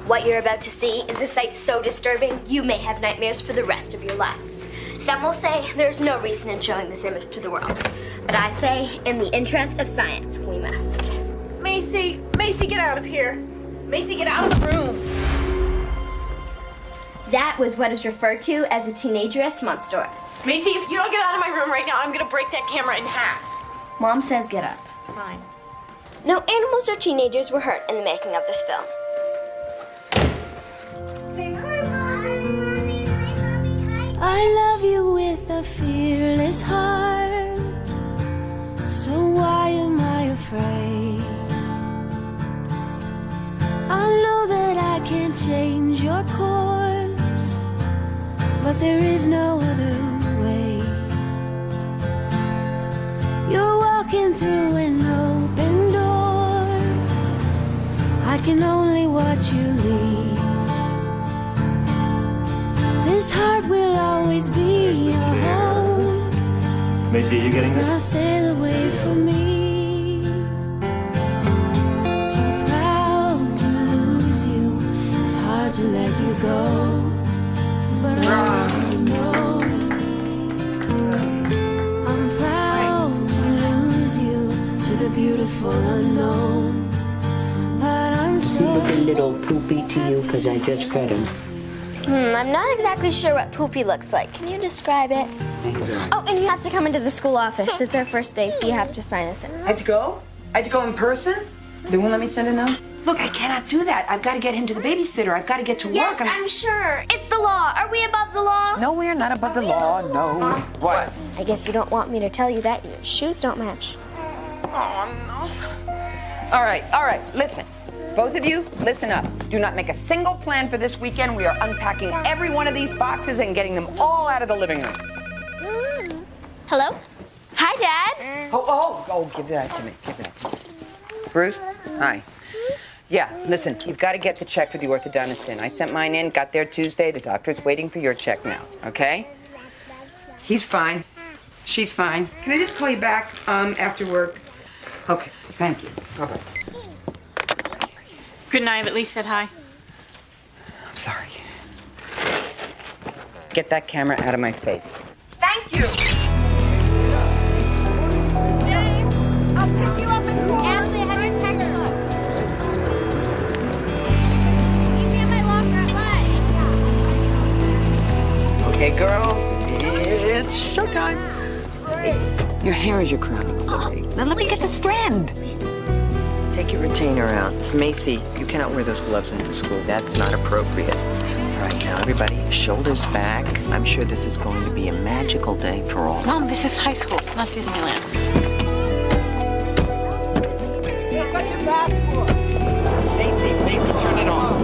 What you're about to see is a sight so disturbing you may have nightmares for the rest of your lives. Some will say there's no reason in showing this image to the world. But I say, in the interest of science, we must. Macy, get out of here. Macy, get out of the room. That was what is referred to as a teenagerous monstrous. Macy, if you don't get out of my room right now, I'm gonna break that camera in half. Mom says get up. Fine. No animals or teenagers were hurt in the making of this film. I love you with a fearless heart, so why am I afraid? I know that I can't change your course, but there is no other way. You're walking through an open door, I can only watch you leave. This heart will always be your home. Macy, are you getting this? Now sail away from me. So proud to lose you. It's hard to let you go. But I know I'm proud to lose you to the beautiful unknown. But I'm so Look a little poopy to you because I just fed him. I'm not exactly sure what poopy looks like. Can you describe it? Oh, and you have to come into the school office. It's our first day, so you have to sign us in. I have to go? I have to go in person? They won't let me send a note? Look, I cannot do that. I've got to get him to the babysitter. I've got to get to Yes, work. I'm sure. It's the law. Are we above the law? No, we are not above the law, no. What? I guess you don't want me to tell you that. Your shoes don't match. Oh, no. All right, listen. Both of you, listen up. Do not make a single plan for this weekend. We are unpacking every one of these boxes and getting them all out of the living room. Hello? Hi, Dad. Oh, give that to me. Bruce? Hi. Yeah, listen, you've got to get the check for the orthodontist in. I sent mine in, got there Tuesday. The doctor's waiting for your check now, okay? He's fine. She's fine. Can I just call you back after work? Okay, thank you. Bye-bye. Couldn't I have at least said hi? I'm sorry. Get that camera out of my face. Thank you! James, I'll pick you up at school. Ashley, I have your textbook. Meet me in my locker at lunch. Okay, girls, it's showtime. Your hair is your crowning glory. Now let me get the strand. Take your retainer out. Macy, you cannot wear those gloves into school. That's not appropriate. All right, now everybody, shoulders back. I'm sure this is going to be a magical day for all. Mom, this is high school, not Disneyland. What's your back for? Macy, turn it on.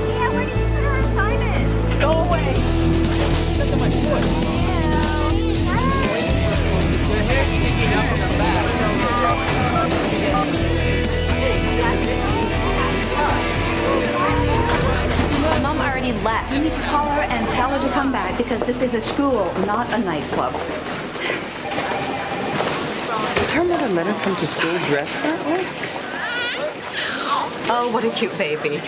Yeah, where did you put her assignments? Go away. Look at my foot. Your hair's sticking up on the back. Mom already left. You need to call her and tell her to come back because this is a school, not a nightclub. Does her mother let her come to school dressed that way? Oh, what a cute baby.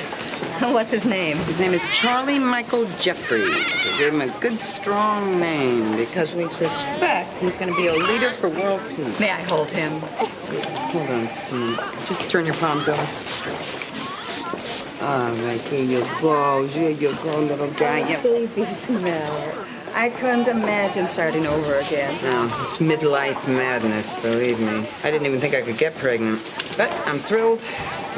What's his name? His name is Charlie Michael Jeffries. We gave him a good, strong name because we suspect he's going to be a leader for world peace. May I hold him? Hold on. Just turn your palms over. All right, here you go, little guy. Yep. Baby smell. I couldn't imagine starting over again. No, it's midlife madness, believe me. I didn't even think I could get pregnant. But I'm thrilled.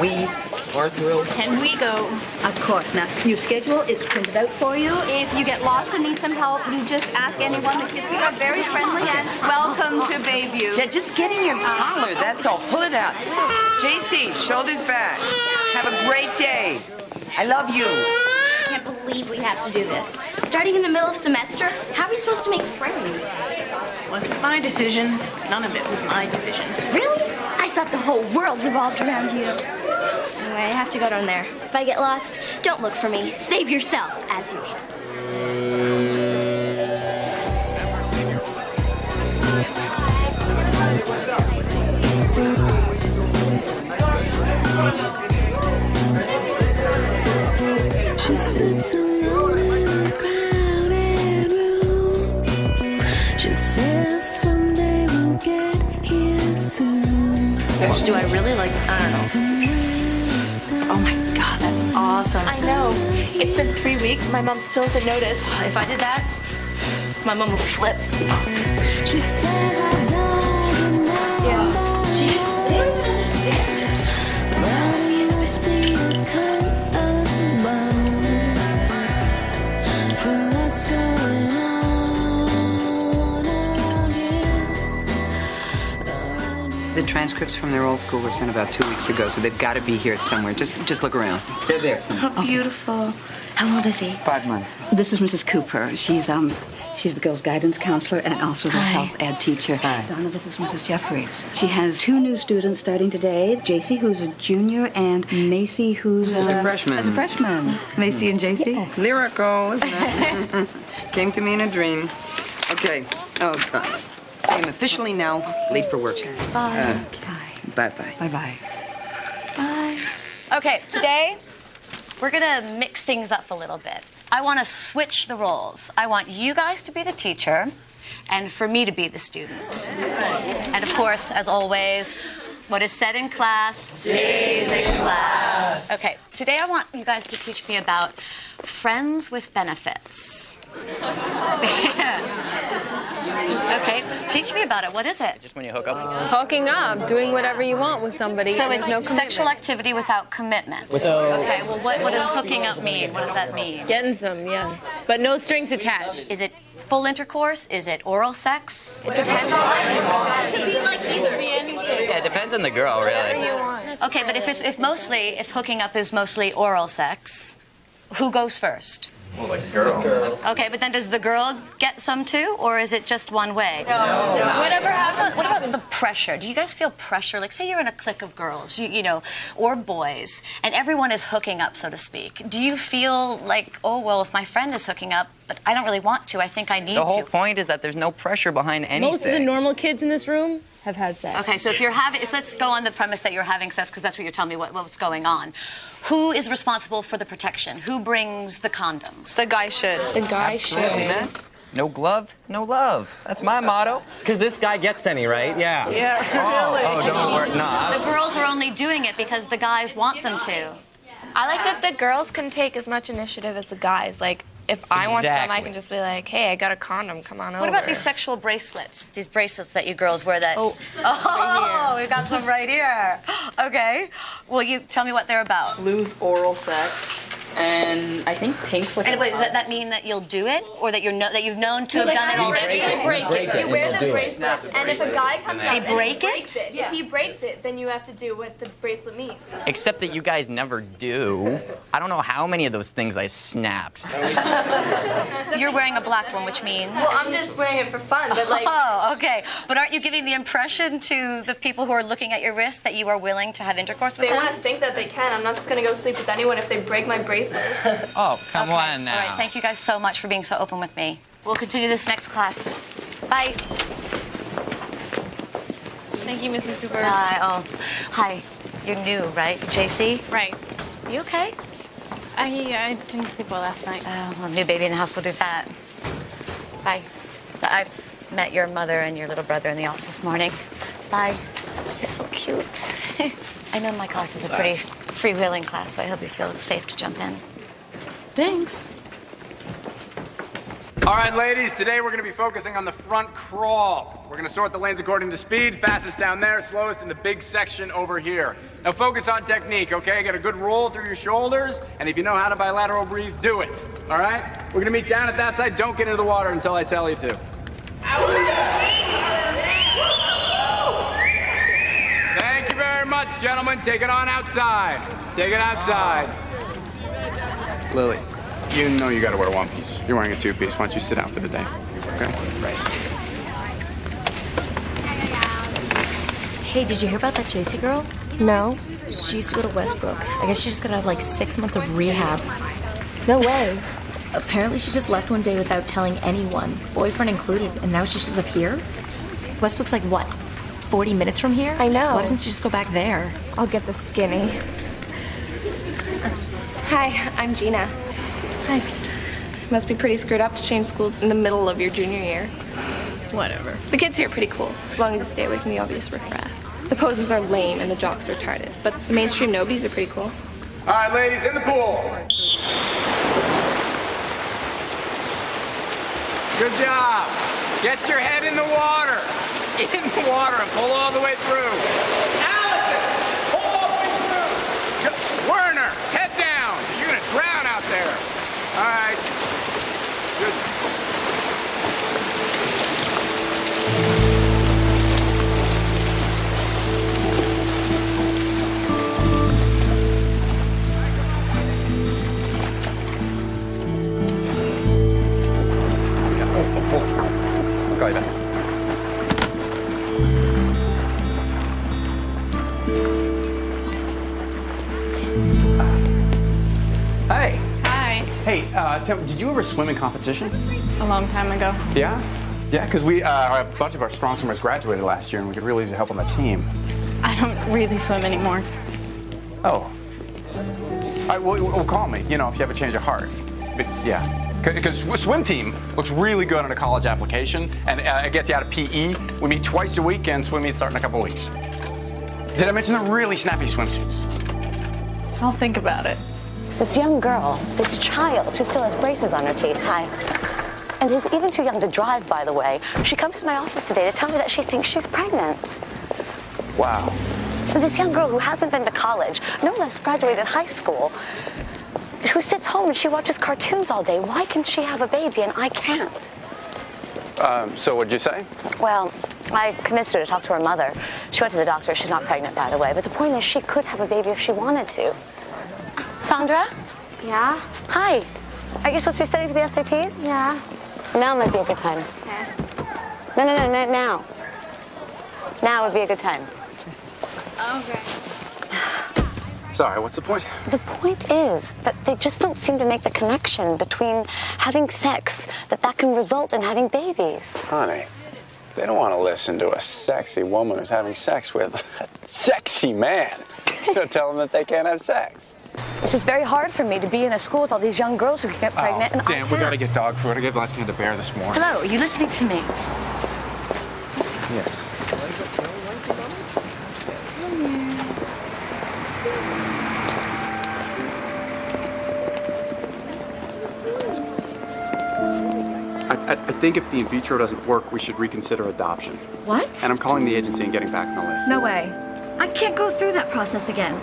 We are thrilled. Can we go? Of course. Now, your schedule is printed out for you. If you get lost or need some help, you just ask anyone. The kids here are very friendly and welcome to Bayview. Yeah, just get in your collar, that's all. Pull it out. JC, shoulders back. Have a great day. I love you. I can't believe we have to do this. Starting in the middle of semester, how are we supposed to make friends? Wasn't my decision. None of it was my decision. Really? I thought the whole world revolved around you. Anyway, I have to go down there. If I get lost, don't look for me. Save yourself, as usual. Thank you. Do I really like it? I don't know. Oh my God, that's awesome. I know. It's been 3 weeks. My mom still hasn't noticed. If I did that, my mom would flip. She says I don't know. She just, they don't even understand it. Body must be a coat of bone from what's going on around here. The transcripts from their old school were sent about 2 weeks ago, so they've got to be here somewhere. Just look around. They're there somewhere. Oh, beautiful. How old is he? 5 months. This is Mrs. Cooper. She's the girls' guidance counselor and also the health ed teacher. Hi. Donna, this is Mrs. Jeffries. She has 2 new students starting today. JC, who's a junior, and Macy, who's a freshman. As a freshman. Macy and JC. Yeah. Lyrical, isn't it? Came to me in a dream. Okay. Oh, God. I am officially now late for work. Bye. Bye-bye. Bye-bye. Bye. Okay, today we're gonna mix things up a little bit. I want to switch the roles. I want you guys to be the teacher and for me to be the student. And of course, as always, what is said in class stays in class. Okay, today I want you guys to teach me about friends with benefits. Okay, teach me about it. What is it? Just when you hook up with someone. Hooking up, doing whatever you want with somebody. So and it's there's no sexual commitment. activity without commitment. Without... Okay, well, what does hooking up mean? What does that mean? Getting some, yeah. But no strings attached. Is it full intercourse? Is it oral sex? It depends on it. Could be like either. Yeah, it depends on the girl, really. Okay, but if hooking up is mostly oral sex, who goes first? Well, like a girl. Okay, but then does the girl get some too, or is it just one way? No. Whatever happens. What about the pressure? Do you guys feel pressure? Like, say you're in a clique of girls, you know, or boys, and everyone is hooking up, so to speak. Do you feel like, oh, well, if my friend is hooking up, but I don't really want to, I think I need to. The whole point is that there's no pressure behind anything. Most of the normal kids in this room have had sex. Okay, so if you're having, so let's go on the premise that you're having sex, because that's what you're telling me what's going on. Who is responsible for the protection? Who brings the condoms? The guy should. The guy Absolutely, should. man. No glove, no love. That's my motto. Because this guy gets any, right? Yeah. Yeah, really. Oh, don't worry. No. The girls are only doing it because the guys want them to. I like that the girls can take as much initiative as the guys. Like, if I want some, I can just be like, hey, I got a condom, come on over. What about these sexual bracelets? These bracelets that you girls wear that... Oh, right we've got some right here. Okay. Will you tell me what they're about? Blue's oral sex, and I think pink's like... And wait, does that mean that you'll do it? Or that you've known to have done it already? You break it. You wear the bracelet, and if a guy comes up and break it? breaks it, if he breaks it, then you have to do what the bracelet means. Except that you guys never do. I don't know how many of those things I snapped. You're wearing a black one, which means... Well, I'm just wearing it for fun, but like... Oh, okay. But aren't you giving the impression to the people who are looking at your wrist that you are willing to have intercourse with They them? want to think that they can. I'm not just going to go sleep with anyone if they break my bracelet. Oh, come on now. All right, thank you guys so much for being so open with me. We'll continue this next class. Bye. Thank you, Mrs. Cooper. Hi. You're new, right? JC? Right. You okay? I didn't sleep well last night. Well, new baby in the house will do that. Bye. I met your mother and your little brother in the office this morning. Bye. You're so cute. I know my class is a pretty freewheeling class, so I hope you feel safe to jump in. Thanks. All right, ladies, today we're going to be focusing on the front crawl. We're going to sort the lanes according to speed, fastest down there, slowest in the big section over here. Now focus on technique, okay? Get a good roll through your shoulders, and if you know how to bilateral breathe, do it, all right? We're going to meet down at that side. Don't get into the water until I tell you to. Thank you very much, gentlemen. Take it on outside. Take it outside. Lily. You know you gotta wear one piece. You're wearing a two-piece. Why don't you sit down for the day? Okay? Right. Hey, did you hear about that JC girl? No. She used to go to Westbrook. I guess she just got out of like 6 months of rehab. No way. Apparently she just left one day without telling anyone, boyfriend included, and now she's just up here? Westbrook's like what, 40 minutes from here? I know. Why doesn't she just go back there? I'll get the skinny. Hi, I'm Gina. Hi. Must be pretty screwed up to change schools in the middle of your junior year. Whatever. The kids here are pretty cool, as long as you stay away from the obvious riffraff. The posers are lame and the jocks are retarded, but the mainstream nobodies are pretty cool. All right, ladies, in the pool. Good job. Get your head in the water. In the water and pull all the way through. Allison, pull all the way through. Werner, head down. You're going to drown out there. All right. Good. I'll call you back. Hey. Hi. Hey, Tim, did you ever swim in competition? A long time ago. Yeah? Yeah, because a bunch of our strong swimmers graduated last year, and we could really use the help on the team. I don't really swim anymore. Oh. All right, well, call me, if you have a change of heart. But, yeah. Because swim team looks really good on a college application, and it gets you out of PE. We meet twice a week, and swim meets start in a couple weeks. Did I mention the really snappy swimsuits? I'll think about it. This young girl, this child who still has braces on her teeth, hi, and who's even too young to drive, by the way, she comes to my office today to tell me that she thinks she's pregnant. Wow. And this young girl who hasn't been to college, no less graduated high school, who sits home and she watches cartoons all day. Why can she have a baby and I can't? So what'd you say? Well, I convinced her to talk to her mother. She went to the doctor. She's not pregnant, by the way. But the point is she could have a baby if she wanted to. Sandra? Yeah? Hi. Are you supposed to be studying for the SATs? Yeah. Now might be a good time. Okay. No, now. Now would be a good time. Okay. Sorry, what's the point? The point is that they just don't seem to make the connection between having sex, that can result in having babies. Honey, they don't want to listen to a sexy woman who's having sex with a sexy man. So tell them that they can't have sex. It's just very hard for me to be in a school with all these young girls who can get pregnant and I Damn, we gotta get dog food. I gave Lasky the bear this morning. Hello, are you listening to me? Yes. I think if the in vitro doesn't work, we should reconsider adoption. What? And I'm calling the agency and getting back on the list. No way. I can't go through that process again.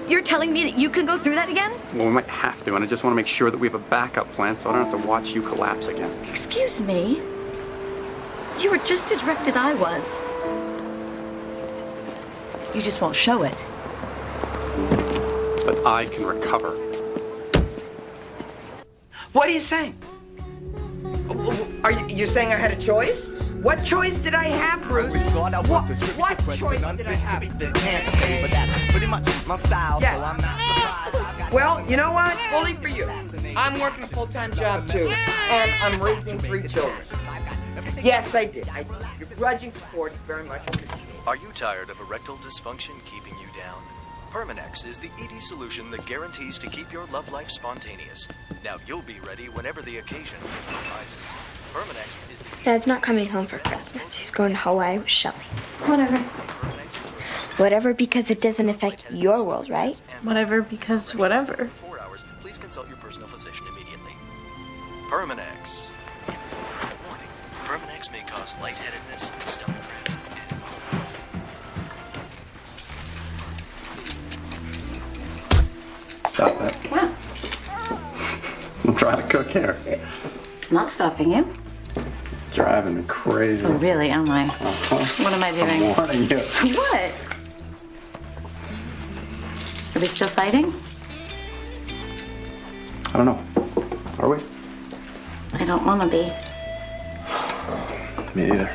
You're telling me that you can go through that again? Well, we might have to, and I just want to make sure that we have a backup plan so I don't have to watch you collapse again. Excuse me? You were just as wrecked as I was. You just won't show it. But I can recover. What are you saying? Are you saying I had a choice? What choice did I have, Bruce? What choice did I have? But that's pretty much my style, so I'm not surprised. Well, you know what? Fully for you. I'm working a full-time job, too. And I'm raising 3 children. Yes, I did. Your grudging support is very much appreciated. Are you tired of erectile dysfunction keeping you down? Permanex is the ED solution that guarantees to keep your love life spontaneous. Now you'll be ready whenever the occasion arises. Permanex is the... Dad's not coming home for Christmas. He's going to Hawaii with Shelly. Whatever. Whatever, because it doesn't affect your world, right? Whatever, because whatever. 4 hours, please consult your personal physician immediately. Permanex. Warning, Permanex may cause lightheadedness, stomach cramps, and vomiting. Stop that. What? I'm trying to cook here. Not stopping you. Driving me crazy. Oh, really? Am I? What am I doing? I'm warning you. What? Are we still fighting? I don't know. Are we? I don't want to be. Me either.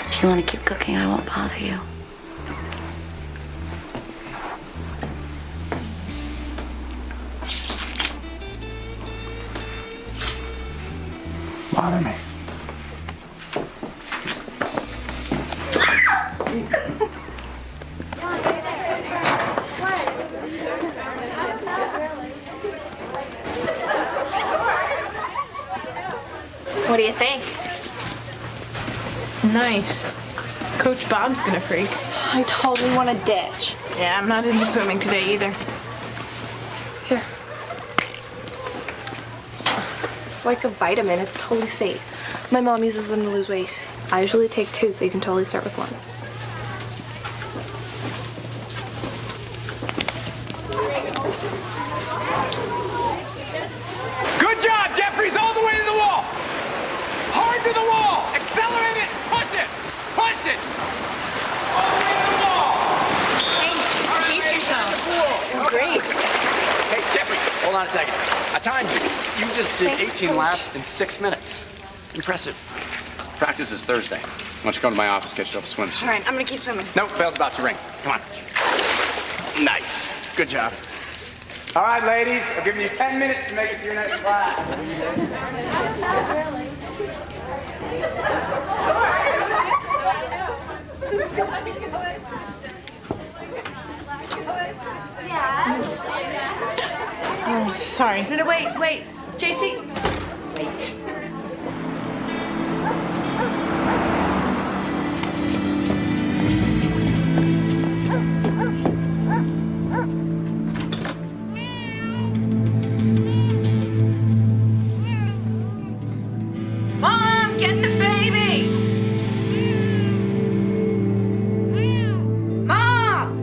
If you want to keep cooking, I won't bother you. Bother me. What do you think? Nice. Coach Bob's gonna freak. I totally want to ditch. Yeah, I'm not into swimming today either. Here. It's like a vitamin. It's totally safe. My mom uses them to lose weight. I usually take 2, so you can totally start with 1. Good job, Jeffries, all the way to the wall. Hard to the wall. Accelerate it. Push it. Push it. All the way to the wall. Hey, pace yourself. Cool. Great. Hey, Jeffries, hold on a second. I timed you. You just did 18 laps in 6 minutes. Impressive. Practice is Thursday. Why don't you come to my office, get yourself a swimsuit? All right, I'm gonna keep swimming. Nope, bell's about to ring. Come on. Nice. Good job. All right, ladies, I've given you 10 minutes to make it to your next class. Oh, sorry. No, wait. JC. Wait. Mom, get the baby! Mom!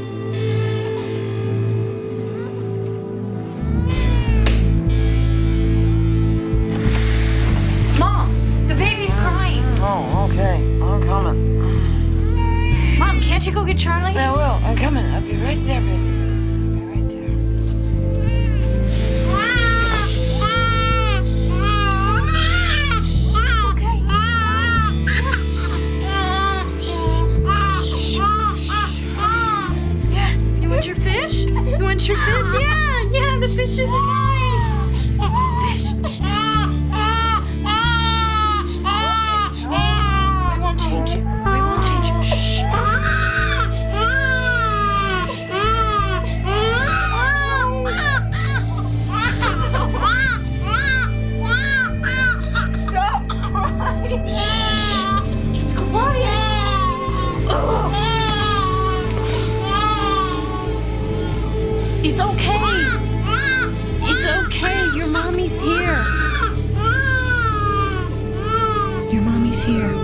Mom, the baby's crying. Oh, okay. I'm coming. Mom, can't you go get Charlie? I will. I'm coming. I'll be right there, baby. Your fish? You want your fish? Yeah, the fishes are nice. Fish. We won't change it. We won't change it. Shh. Stop crying. Shh. Just quiet. It's okay. It's okay. Your mommy's here. Your mommy's here.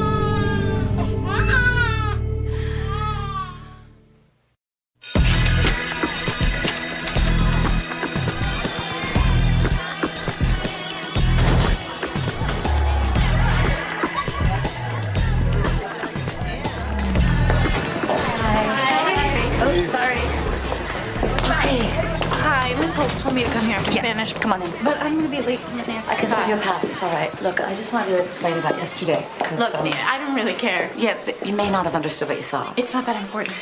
Oh, sorry. Hi, Miss Holt told me to come here after Spanish. Come on in. But I'm gonna be late for my dance. I can save you a pass. It's all right. Look, I just wanted to explain about yesterday. Look, I don't really care. Yeah, but you may not have understood what you saw. It's not that important.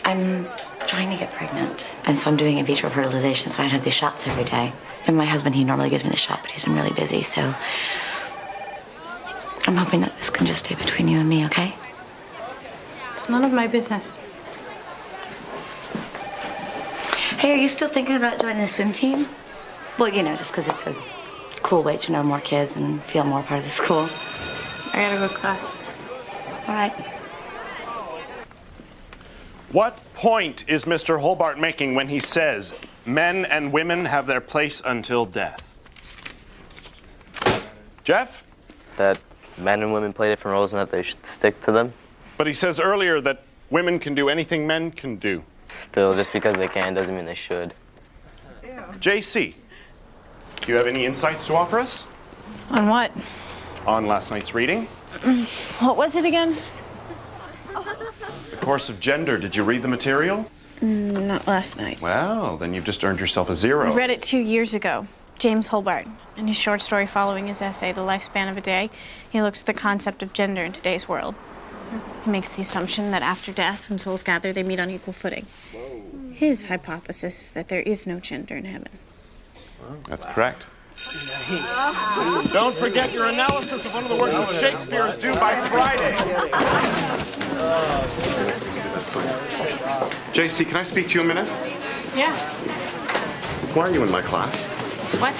I'm trying to get pregnant, and so I'm doing in vitro fertilization, so I have these shots every day. And my husband, he normally gives me the shot, but he's been really busy, so I'm hoping that this can just stay between you and me, okay? It's none of my business. Hey, are you still thinking about joining the swim team? Well, you know, just because it's a cool way to know more kids and feel more part of the school. I gotta go to class. All right. What point is Mr. Hobart making when he says men and women have their place until death? Jeff? That men and women play different roles and that they should stick to them. But he says earlier that women can do anything men can do. Still, just because they can doesn't mean they should. JC, do you have any insights to offer us? On what? On last night's reading? What was it again? The Course of Gender. Did you read the material? Not last night. Well, then you've just earned yourself a 0. I read it 2 years ago. James Hobart. In his short story following his essay, The Lifespan of a Day, he looks at the concept of gender in today's world. He makes the assumption that after death, when souls gather, they meet on equal footing. His hypothesis is that there is no gender in heaven. That's correct. Don't forget your analysis of one of the works of Shakespeare is due by Friday. JC, can I speak to you a minute? Yeah. Why are you in my class? What?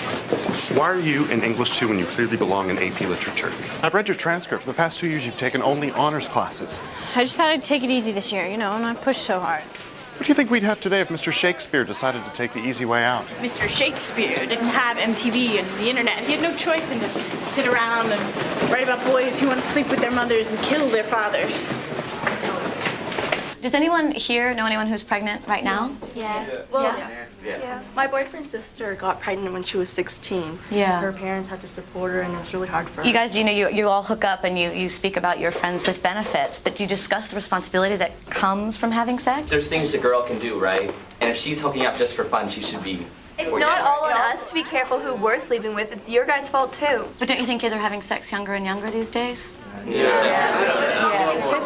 Why are you in English 2 when you clearly belong in AP Literature? I've read your transcript. For the past 2 years, you've taken only honors classes. I just thought I'd take it easy this year, and not push so hard. What do you think we'd have today if Mr. Shakespeare decided to take the easy way out? Mr. Shakespeare didn't have MTV and the internet. He had no choice than to sit around and write about boys who want to sleep with their mothers and kill their fathers. Does anyone here know anyone who's pregnant right now? Yeah. Well, yeah. My boyfriend's sister got pregnant when she was 16. Yeah. Her parents had to support her, and it was really hard for her. You guys, you all hook up and you speak about your friends with benefits, but do you discuss the responsibility that comes from having sex? There's things a girl can do, right? And if she's hooking up just for fun, she should be... It's not all on us to be careful who we're sleeping with. It's your guys' fault, too. But don't you think kids are having sex younger and younger these days? Kids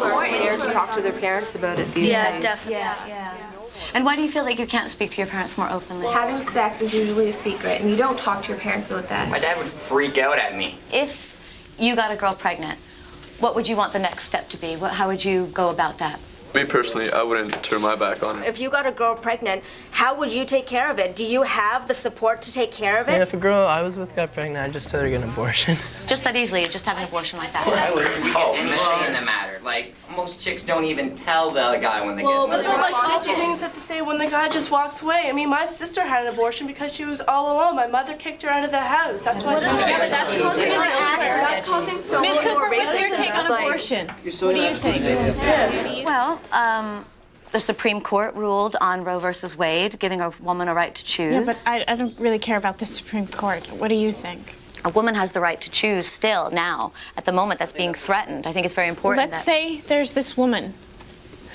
are more scared to talk to their parents about it these days. Yeah, definitely. Yeah. And why do you feel like you can't speak to your parents more openly? Having sex is usually a secret, and you don't talk to your parents about that. My dad would freak out at me. If you got a girl pregnant, what would you want the next step to be? How would you go about that? Me personally, I wouldn't turn my back on it. If you got a girl pregnant, how would you take care of it? Do you have the support to take care of it? Yeah, if a girl I was with got pregnant, I'd just tell her to get an abortion. Just that easily, just have an abortion like that. I would in the matter. Like, most chicks don't even tell the guy when they get But there's like shitty things that to say when the guy just walks away. I mean, my sister had an abortion because she was all alone. My mother kicked her out of the house. That's why. Ms. Cooper, what's your take on abortion? What do you think? Well, the Supreme Court ruled on Roe versus Wade, giving a woman a right to choose. Yeah, but I don't really care about the Supreme Court. What do you think? A woman has the right to choose still now. At the moment, that's being threatened. I think it's very important. Let's say there's this woman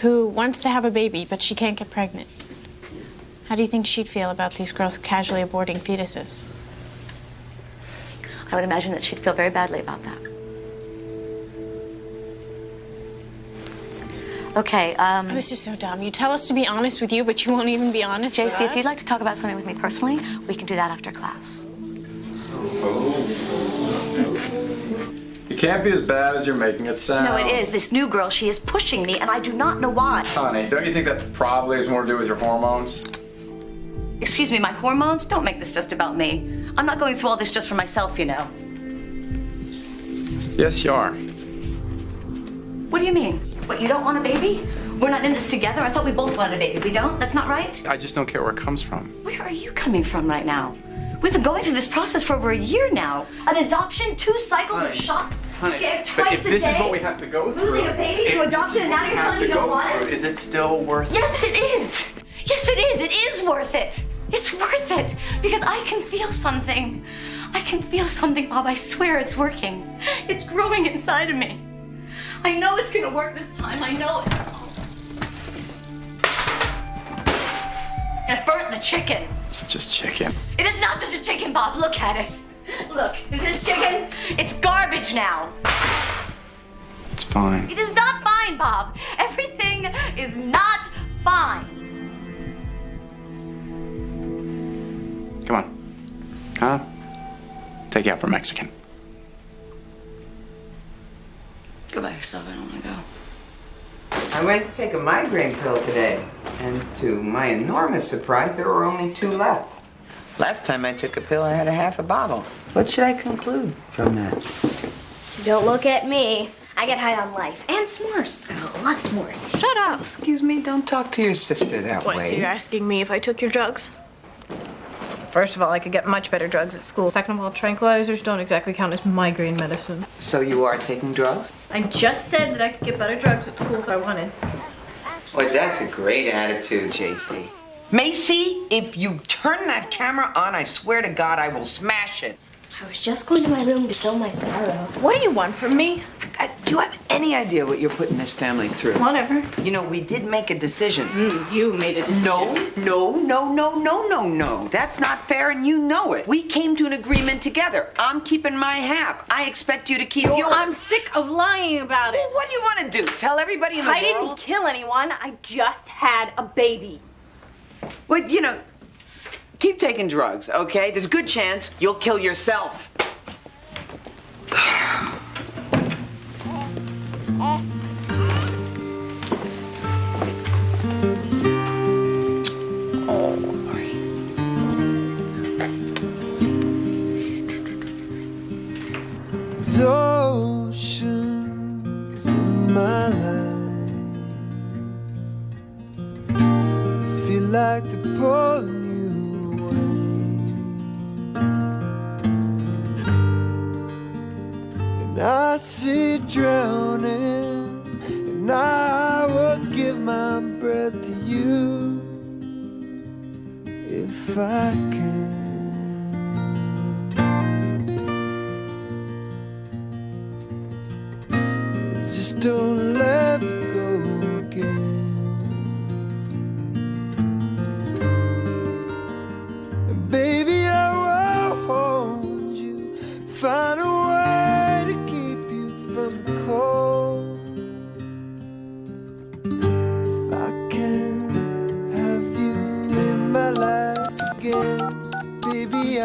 who wants to have a baby, but she can't get pregnant. How do you think she'd feel about these girls casually aborting fetuses? I would imagine that she'd feel very badly about that. Okay, This is so dumb. You tell us to be honest with you, but you won't even be honest with us. JC, if you'd like to talk about something with me personally, we can do that after class. You can't be as bad as you're making it sound. No, it is. This new girl, she is pushing me, and I do not know why. Honey, don't you think that probably has more to do with your hormones? Excuse me, my hormones? Don't make this just about me. I'm not going through all this just for myself, you know. Yes, you are. What do you mean? What, you don't want a baby? We're not in this together? I thought we both wanted a baby. We don't? That's not right? I just don't care where it comes from. Where are you coming from right now? We've been going through this process for over a year now. An adoption, 2 cycles of shots. Honey, Twice but if a this day, is what we have to go through... losing a baby to adoption, and now you're telling me you don't want it? Is it still worth it? Yes, it is. Yes, it is. It is worth it. It's worth it. Because I can feel something. I can feel something, Bob. I swear it's working. It's growing inside of me. I know it's gonna work this time. I know it. I burnt the chicken. It's just chicken. It is not just a chicken, Bob. Look at it. Look, is this chicken? It's garbage now. It's fine. It is not fine, Bob. Everything is not fine. Come on. Huh? Take you out for Mexican. Go by yourself. I don't want to go. I went to take a migraine pill today, and to my enormous surprise, there were only 2 left. Last time I took a pill, I had a half a bottle. What should I conclude from that? Don't look at me. I get high on life. And s'mores. I love s'mores. Shut up. Excuse me, don't talk to your sister that What, way. so you're asking me if I took your drugs? First of all, I could get much better drugs at school. Second of all, tranquilizers don't exactly count as migraine medicine. So you are taking drugs? I just said that I could get better drugs at school if I wanted. Well, that's a great attitude, JC. Macy, if you turn that camera on, I swear to God, I will smash it. I was just going to my room to fill my sorrow. What do you want from me? Do you have any idea what you're putting this family through? Whatever. You know, we did make a decision. You made a decision. No. That's not fair, and you know it. We came to an agreement together. I'm keeping my half. I expect you to keep yours. I'm sick of lying about it. Well, what do you want to do? Tell everybody in the I world? didn't kill anyone. I just had a baby. Well, you know, keep taking drugs, okay? There's a good chance you'll kill yourself. my life. I feel like they're pulling you away, and I see you drowning, and I would give my breath to you if I can. Just don't let me go again. And baby, I will hold you, find a way to keep you from the cold. If I can have you in my life again, baby, I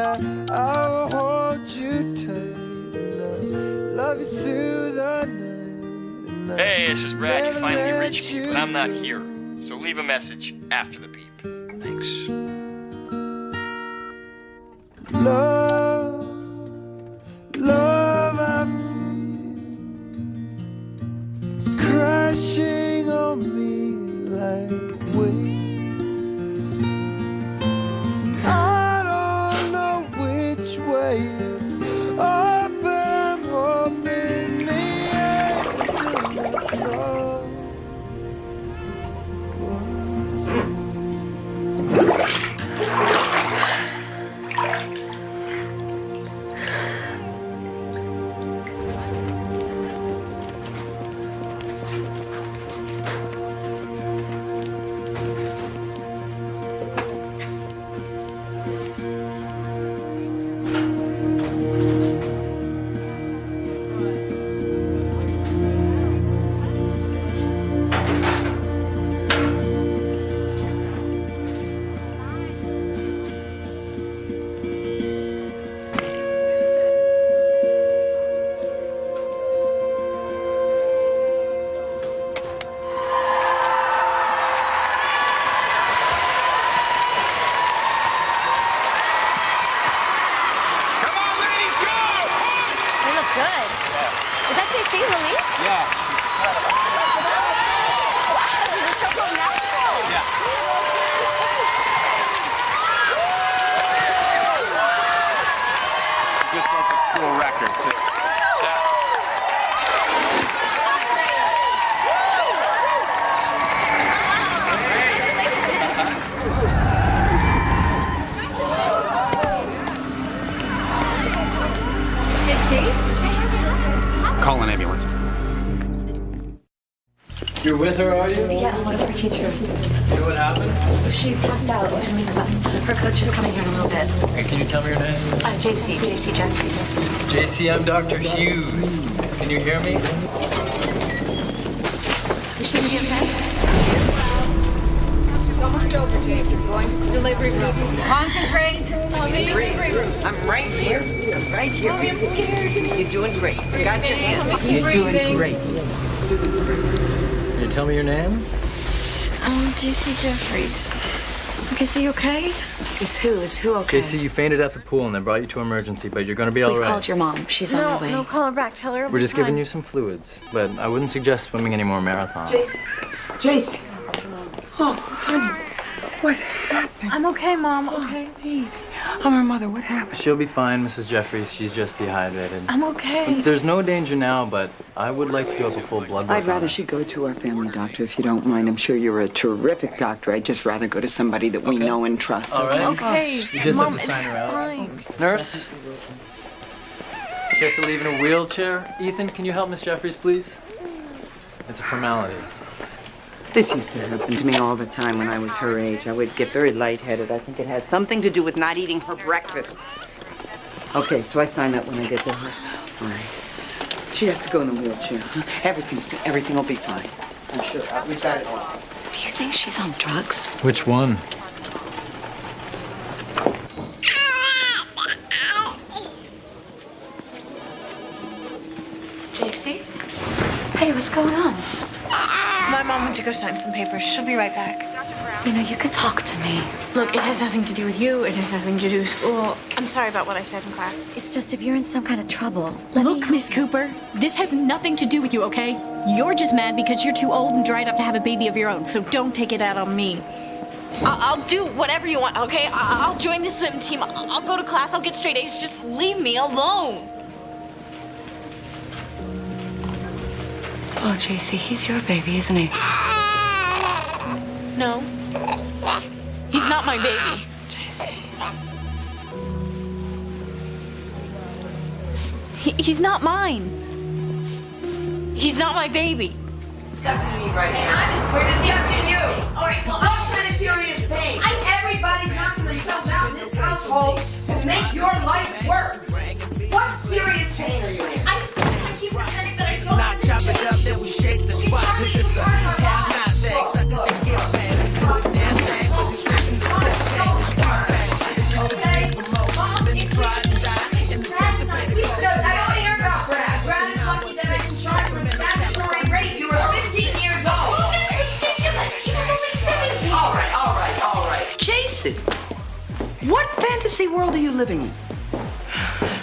will hold you tight and I'll love you through the night. Hey, this is Brad. You finally reached me, but I'm not here. So leave a message after the beep. Thanks. Love, love I feel, it's crashing on me like waves. I don't know which way it's up, but I'm hoping the angel I saw Call an ambulance. You're with her, are you? Yeah, one of her teachers. You know what happened? She passed out between class. Her coach is coming here in a little bit. Hey, can you tell me your name? JC Jeffries. JC, I'm Dr. Hughes. Can you hear me? Is she gonna be okay? Come on over, James. You're going to the delivery room. Concentrate. Delivery room. I'm right here. Right here. You're doing great. Got your hand. Keep You're doing breathing. great. Can you tell me your name? JC Jeffries. Is he okay? Is who okay? JC, you fainted at the pool and they brought you to emergency, but you're gonna be all We've right. called your mom. She's on her way. No, call her back. Tell her it'll We're be just giving fine. you some fluids, but I wouldn't suggest swimming any more marathons. Jace. Oh, honey. What happened? I'm okay, Mom. Okay. I'm her mother. What happened? She'll be fine, Mrs. Jeffries. She's just dehydrated. I'm okay. There's no danger now, but I would like to do up a full blood work. I'd rather she go to our family doctor if you don't mind. I'm sure you're a terrific doctor. I'd just rather go to somebody that we know and trust. All right. Okay. You just Mom, have to sign her out. fine. Nurse? She has to leave in a wheelchair. Ethan, can you help Miss Jeffries, please? It's a formality. This used to happen to me all the time when I was her age. I would get very lightheaded. I think it had something to do with not eating her breakfast. Okay, so I sign that when I get to her. All right. She has to go in a wheelchair. Everything will be fine. I'm sure. We've got it all. Do you think she's on drugs? Which one? JC? Hey, what's going on? My mom went to go sign some papers. She'll be right back. You know, you could talk to me. Look, it has nothing to do with you. It has nothing to do with school. I'm sorry about what I said in class. It's just if you're in some kind of trouble. Look, Miss Cooper, this has nothing to do with you, okay? You're just mad because you're too old and dried up to have a baby of your own, so don't take it out on me. I'll do whatever you want, okay? I'll join the swim team. I'll go to class. I'll get straight A's. Just leave me alone. Oh, JC, he's your baby, isn't he? No. He's not my baby. JC. He's not mine. He's not my baby. Discussing me right now. I'm as weird as you. All right, well, I'm kind of serious pain. Everybody's knocking themselves out in this household to make your life work. What serious pain are you in? I keep pretending that I don't. Now chop it up, then we shake the spot. Cause it's a half-knot thing. Suck it and get back. Put that thing with the seconds. Let's take the start back. It's just a day for most. Then he tried to die. And the cancer pain. I only hear about Brad. Brad is lucky that I can charge him with statutory rape. You were 15 years old. Ridiculous. He was only 17. All right. Jason, what fantasy world are you living in?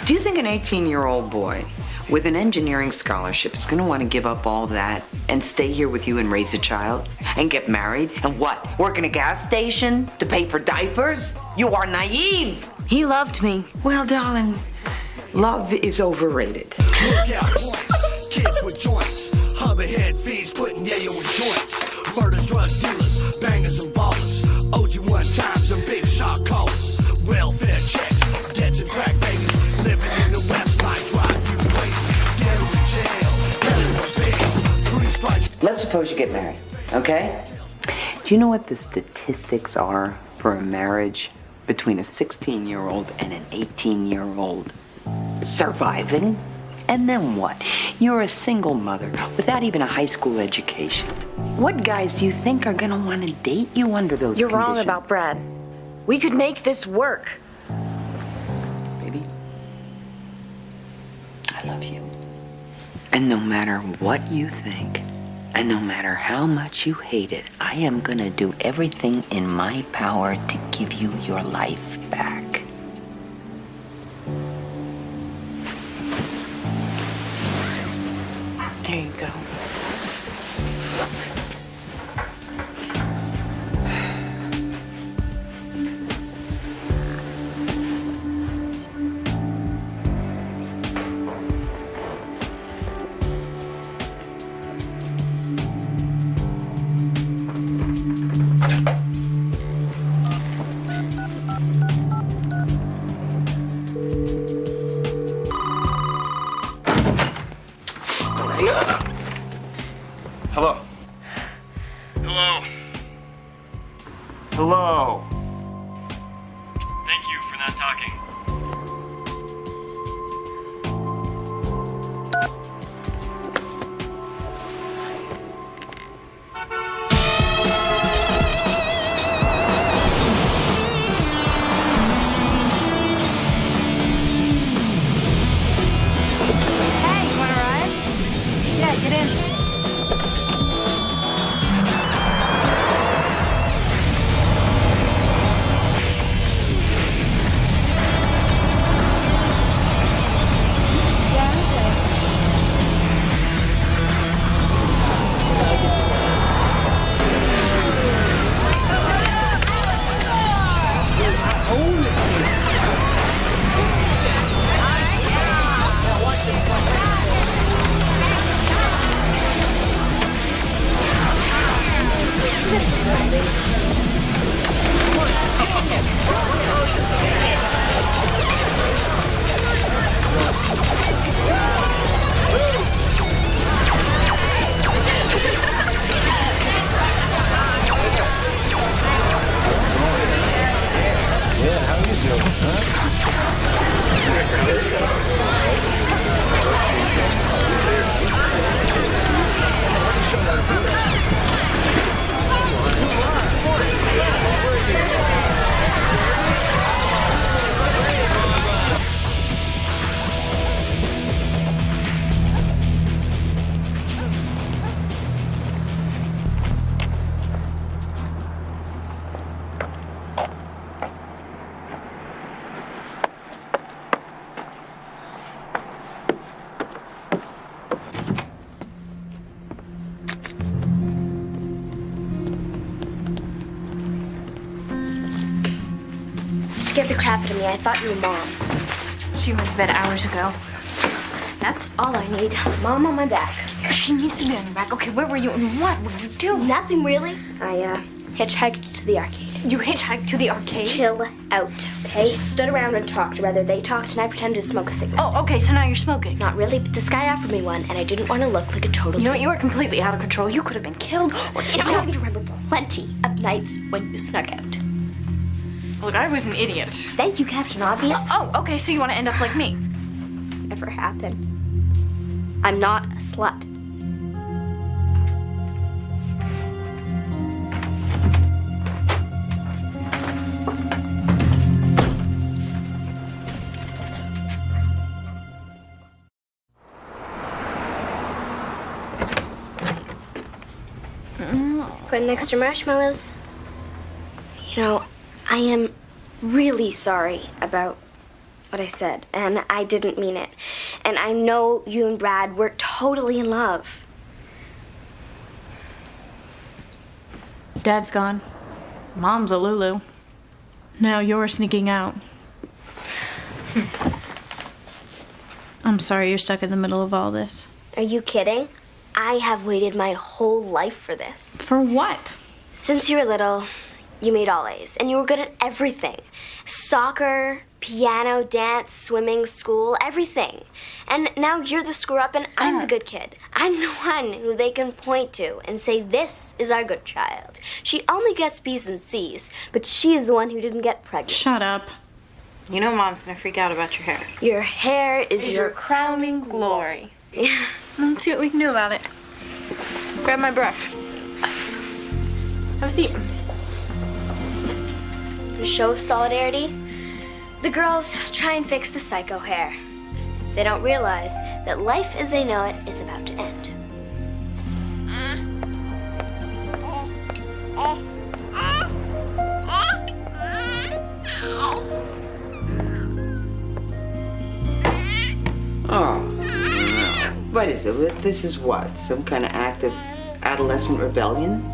Do you think an 18-year-old boy with an engineering scholarship is going to want to give up all that and stay here with you and raise a child and get married and what? Work in a gas station to pay for diapers? You are naive. He loved me. Well, darling, love is overrated. Lookout points, kids with joints, hoverhead fiends putting yayo in joints, murders, drug dealers, bangers and ballers, OG1 times and big shot callers, welfare checks, debts and crack babies, living in the West Line, drive you crazy, get in jail, everyone bail, 3 strikes. Let's suppose you get married, okay? Do you know what the statistics are for a marriage between a 16-year-old and an 18-year-old? Surviving. And then what? You're a single mother without even a high school education. What guys do you think are gonna want to date you under those You're conditions? wrong about Brad. We could make this work. Baby, I love you. And no matter what you think, and no matter how much you hate it, I am gonna do everything in my power to give you your life back. There you go. Hello. Hello. Hello. Thank you for not talking. Hey, you want to ride? Yeah, get in. scared the crap out of me. I thought you were Mom. She went to bed hours ago. That's all I need. Mom on my back. She needs to be on your back. Okay, where were you and what did you do? Nothing really. I hitchhiked to the arcade. You hitchhiked to the arcade? Chill out, okay? Just stood around and talked. Or rather, they talked and I pretended to smoke a cigarette. Oh, okay, so now you're smoking. Not really, but this guy offered me one and I didn't want to look like a total... You know what? You were completely out of control. You could have been killed or I happen to remember plenty of nights when you snuck out. Look, I was an idiot. Thank you, Captain Obvious. Oh, okay, so you want to end up like me? Never happened. I'm not a slut. Put in extra marshmallows. You know, I am really sorry about what I said, and I didn't mean it. And I know you and Brad were totally in love. Dad's gone. Mom's a Lulu. Now you're sneaking out. I'm sorry you're stuck in the middle of all this. Are you kidding? I have waited my whole life for this. For what? Since you were little, you made all A's, and you were good at everything. Soccer, piano, dance, swimming, school, everything. And now you're the screw-up and I'm the good kid. I'm the one who they can point to and say, this is our good child. She only gets B's and C's, but she's the one who didn't get pregnant. Shut up. You know Mom's gonna freak out about your hair. Your hair is your crowning glory. Yeah. Let's see what we can do about it. Grab my brush. Have a seat. In a show of solidarity, the girls try and fix the psycho hair. They don't realize that life as they know it is about to end. Oh, no. What is it? This is what? Some kind of act of adolescent rebellion?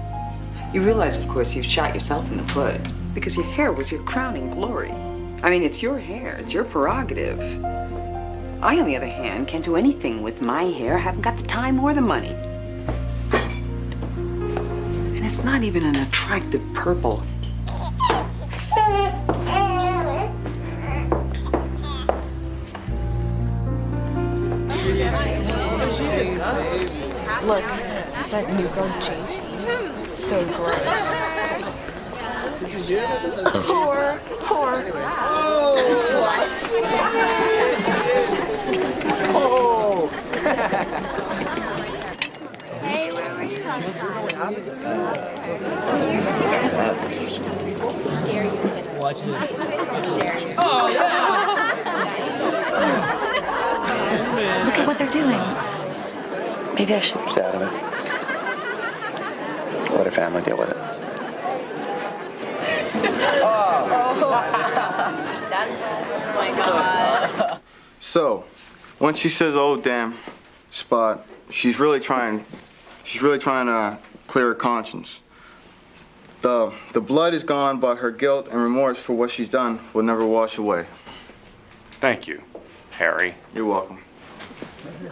You realize, of course, you've shot yourself in the foot because your hair was your crowning glory. I mean, it's your hair. It's your prerogative. I, on the other hand, can't do anything with my hair. I haven't got the time or the money. And it's not even an attractive purple. Look, is that new girl JC? So gross. Poor slut. Oh! Hey, where were you? Dare you hit her. Watch this. Dare you. Oh, yeah! Look at what they're doing. Maybe I should... Stay out of it. Let her family deal with it. Oh my God. So, when she says, "Oh damn, Spot," she's really trying to clear her conscience. The blood is gone, but her guilt and remorse for what she's done will never wash away. Thank you, Harry. You're welcome.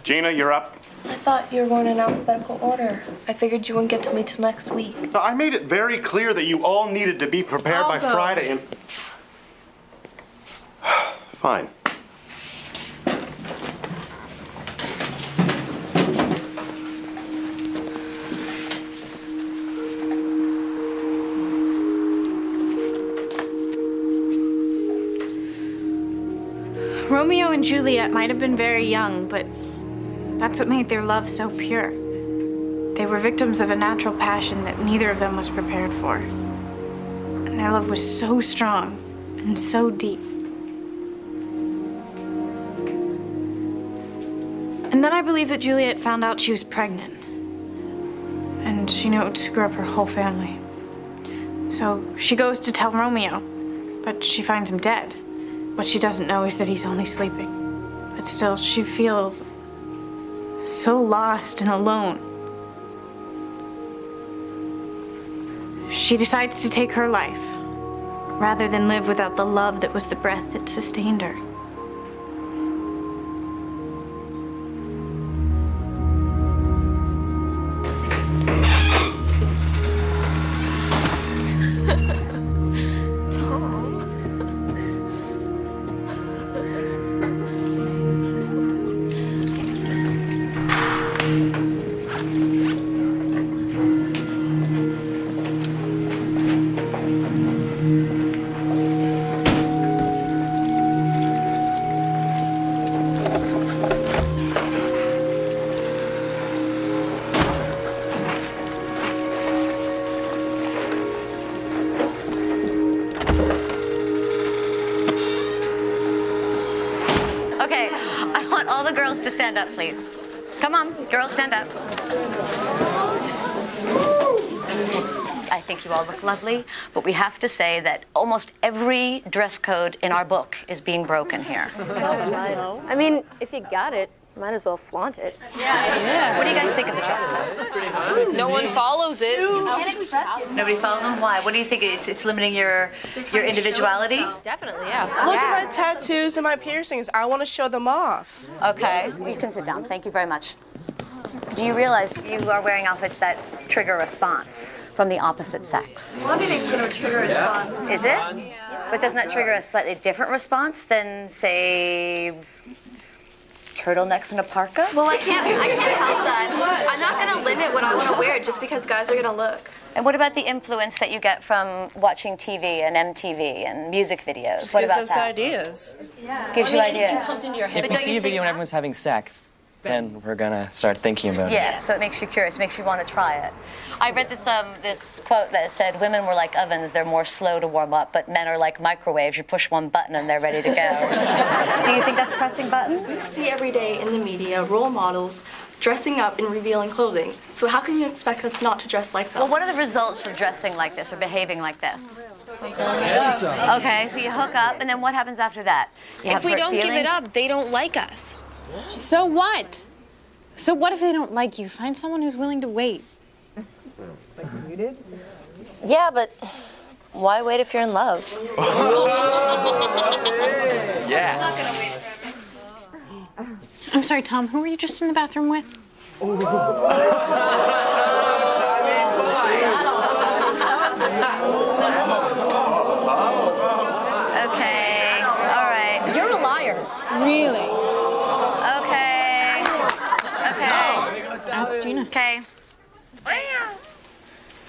Gina, you're up. I thought you were going in alphabetical order. I figured you wouldn't get to me till next week. No, I made it very clear that you all needed to be prepared by Friday and... Fine. Romeo and Juliet might have been very young, but that's what made their love so pure. They were victims of a natural passion that neither of them was prepared for. And their love was so strong and so deep. And then I believe that Juliet found out she was pregnant. And she knew it would screw up her whole family. So she goes to tell Romeo, but she finds him dead. What she doesn't know is that he's only sleeping. But still, she feels so lost and alone. She decides to take her life. rather than live without the love that was the breath that sustained her. Okay, I want all the girls to stand up, please. Come on, girls, stand up. I think you all look lovely, but we have to say that almost every dress code in our book is being broken here. I mean, if you got it, might as well flaunt it. Yeah. What do you guys think of the dress code? No one follows it. You can't express yourself. Nobody follows them? Why? What do you think? It's limiting your individuality? Definitely, yeah. Look at my tattoos and my piercings. I want to show them off. Okay. You can sit down. Thank you very much. Do you realize you are wearing outfits that trigger response from the opposite sex? Well, everything's going to trigger a response. Is it? But doesn't that trigger a slightly different response than, say, turtlenecks and a parka? Well, I can't help that. I'm not going to limit what I want to wear just because guys are going to look. And what about the influence that you get from watching TV and MTV and music videos? Just What gives about us that? ideas. Yeah. Gives you ideas. Pumped into your head. If we see a video and everyone's having sex, then we're gonna start thinking about it. Yeah, so it makes you curious, makes you want to try it. I read this quote that said women were like ovens, they're more slow to warm up, but men are like microwaves, you push one button and they're ready to go. Do you think that's pressing buttons? We see every day in the media role models dressing up in revealing clothing. So how can you expect us not to dress like that? Well, what are the results of dressing like this or behaving like this? Okay, so you hook up, and then what happens after that? You If have we hurt don't give feelings? it up, they don't like us. So what? So what if they don't like you? Find someone who's willing to wait. Like you did? Yeah, but why wait if you're in love? Yeah. I'm sorry, Tom, who were you just in the bathroom with? Okay, all right. You're a liar. Really? Okay. Okay. Ask Gina. Okay.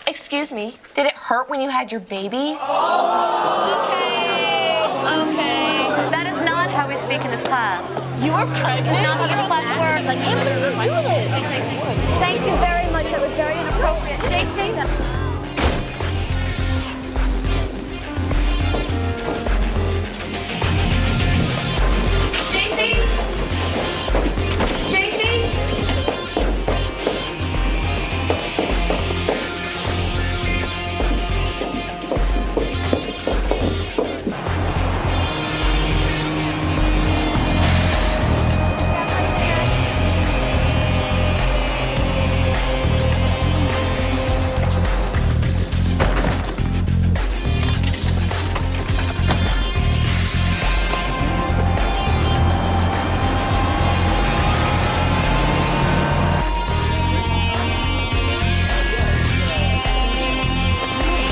Excuse me, did it hurt when you had your baby? Okay. Okay. That is not how we speak in this class. You were pregnant? Not how this class works. I can't believe you do this. Thank you very much. That was very inappropriate. JC.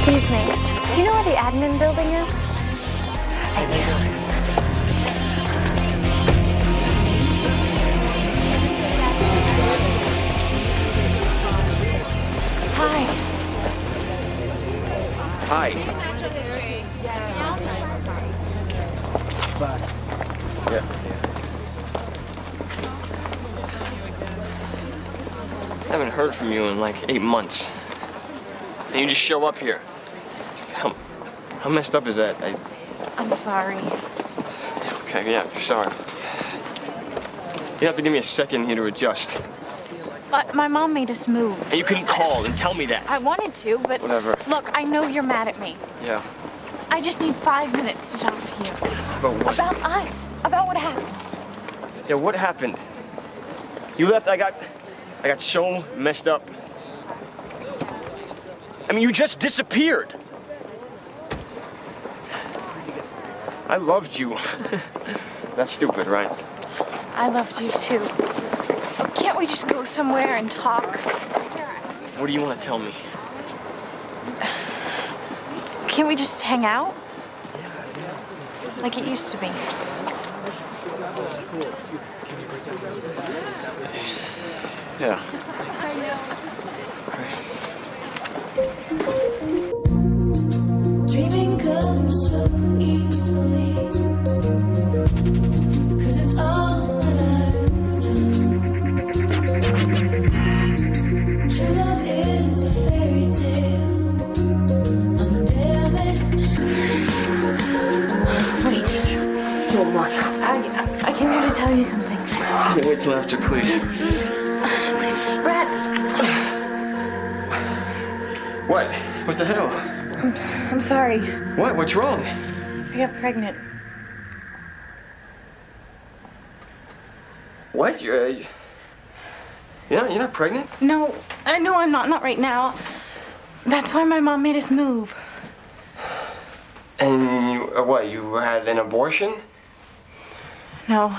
Excuse me. Do you know where the admin building is? I do. Hi. Hi. Yeah. I haven't heard from you in like 8 months. And you just show up here. How messed up is that? I'm sorry. Okay, yeah, sorry. You have to give me a second here to adjust. But my mom made us move. And you couldn't call and tell me that. I wanted to, but Whatever. look, I know you're mad at me. Yeah. I just need 5 minutes to talk to you. About what? About us. About what happened. Yeah, what happened? You left, I got so messed up. I mean, you just disappeared. I loved you. That's stupid, right? I loved you too. Can't we just go somewhere and talk? What do you want to tell me? Can't we just hang out? Like it used to be. Yeah. Dreaming comes so easily, 'cause it's all that I've known. True love is a fairy tale. I'm damaged. Wait. I came here to tell you something. Can't wait till after, please. Brad. What? What the hell? I'm sorry. What? What's wrong? I got pregnant. What? You're not pregnant? No, I know I'm not. Not right now. That's why my mom made us move. And what? You had an abortion? No.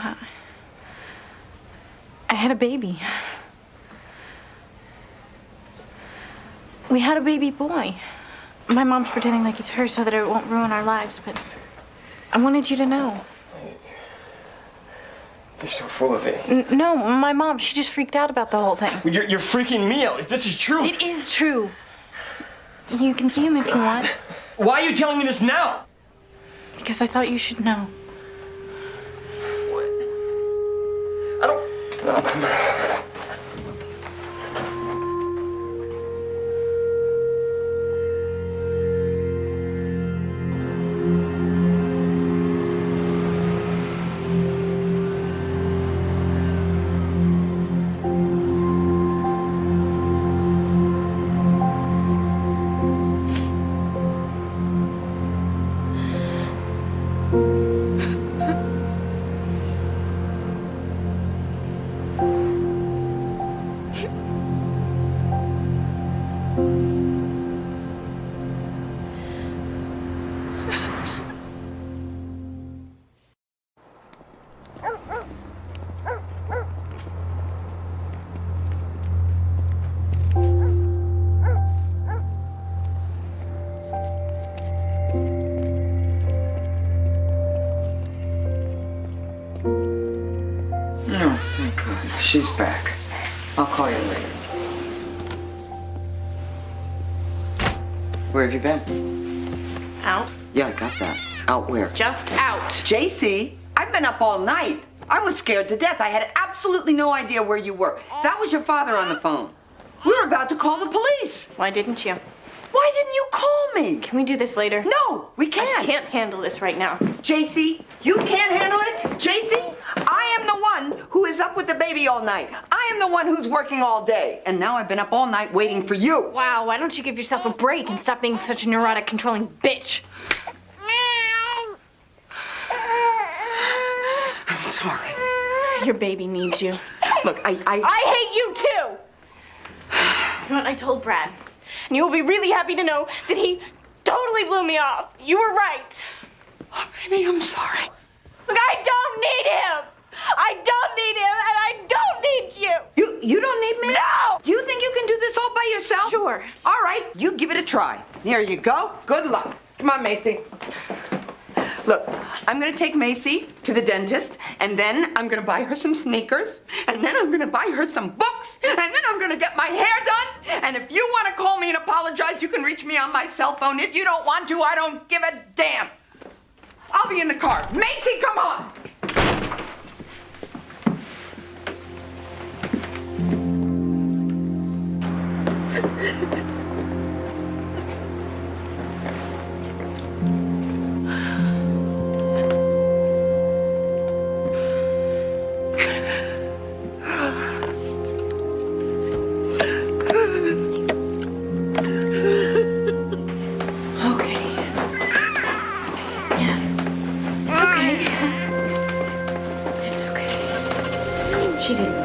I had a baby. We had a baby boy. My mom's pretending like he's hers so that it won't ruin our lives, but I wanted you to know. You're so full of it. No, my mom, she just freaked out about the whole thing. You're freaking me out. If this is true. It is true. You can see him if you want. Why are you telling me this now? Because I thought you should know. I don't. No. She's back. I'll call you later. Where have you been? Out. Yeah, I got that. Out where? Just out. JC, I've been up all night. I was scared to death. I had absolutely no idea where you were. That was your father on the phone. We were about to call the police. Why didn't you? Why didn't you call me? Can we do this later? No, we can't. I can't handle this right now. JC, you can't handle it? JC, I am the one who is up with the baby all night. I am the one who's working all day. And now I've been up all night waiting for you. Wow, why don't you give yourself a break and stop being such a neurotic, controlling bitch? I'm sorry. Your baby needs you. Look, I hate you too! You know what? I told Brad. And you will be really happy to know that he totally blew me off. You were right. Oh, baby, I'm sorry. Look, I don't need him. I don't need him, and I don't need you. You don't need me? No! You think you can do this all by yourself? Sure. All right, you give it a try. Here you go. Good luck. Come on, Macy. Look, I'm gonna take Macy to the dentist, and then I'm gonna buy her some sneakers, and then I'm gonna buy her some books, and then I'm gonna get my hair done. And if you wanna call me and apologize, you can reach me on my cell phone. If you don't want to, I don't give a damn. I'll be in the car. Macy, come on! She didn't.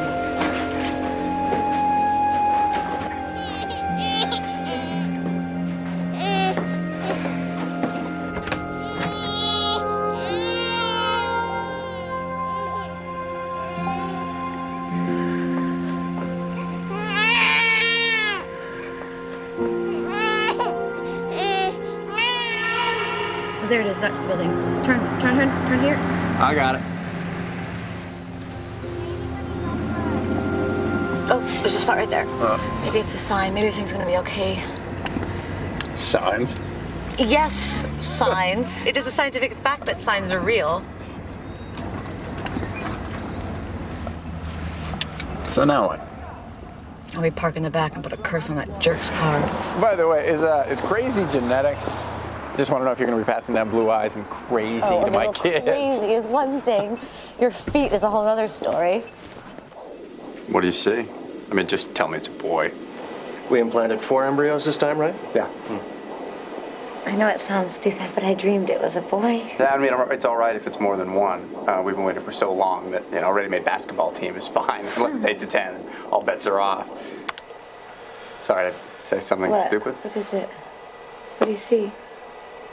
there it is. That's the building. Turn here. I got it. Oh, there's a spot right there. Maybe it's a sign. Maybe everything's gonna be okay. Signs? Yes, signs. It is a scientific fact that signs are real. So now what? I'll be park in the back and put a curse on that jerk's car. By the way, is crazy genetic? Just want to know if you're going to be passing down blue eyes and crazy to my kids. Crazy is one thing. Your feet is a whole other story. What do you see? I mean, just tell me it's a boy. We implanted 4 embryos this time, right? Yeah. I know it sounds stupid, but I dreamed it was a boy. Yeah, I mean, it's all right if it's more than one. We've been waiting for so long that, a ready-made basketball team is fine. Unless it's 8 to 10, all bets are off. Sorry to say something stupid. What is it? What do you see?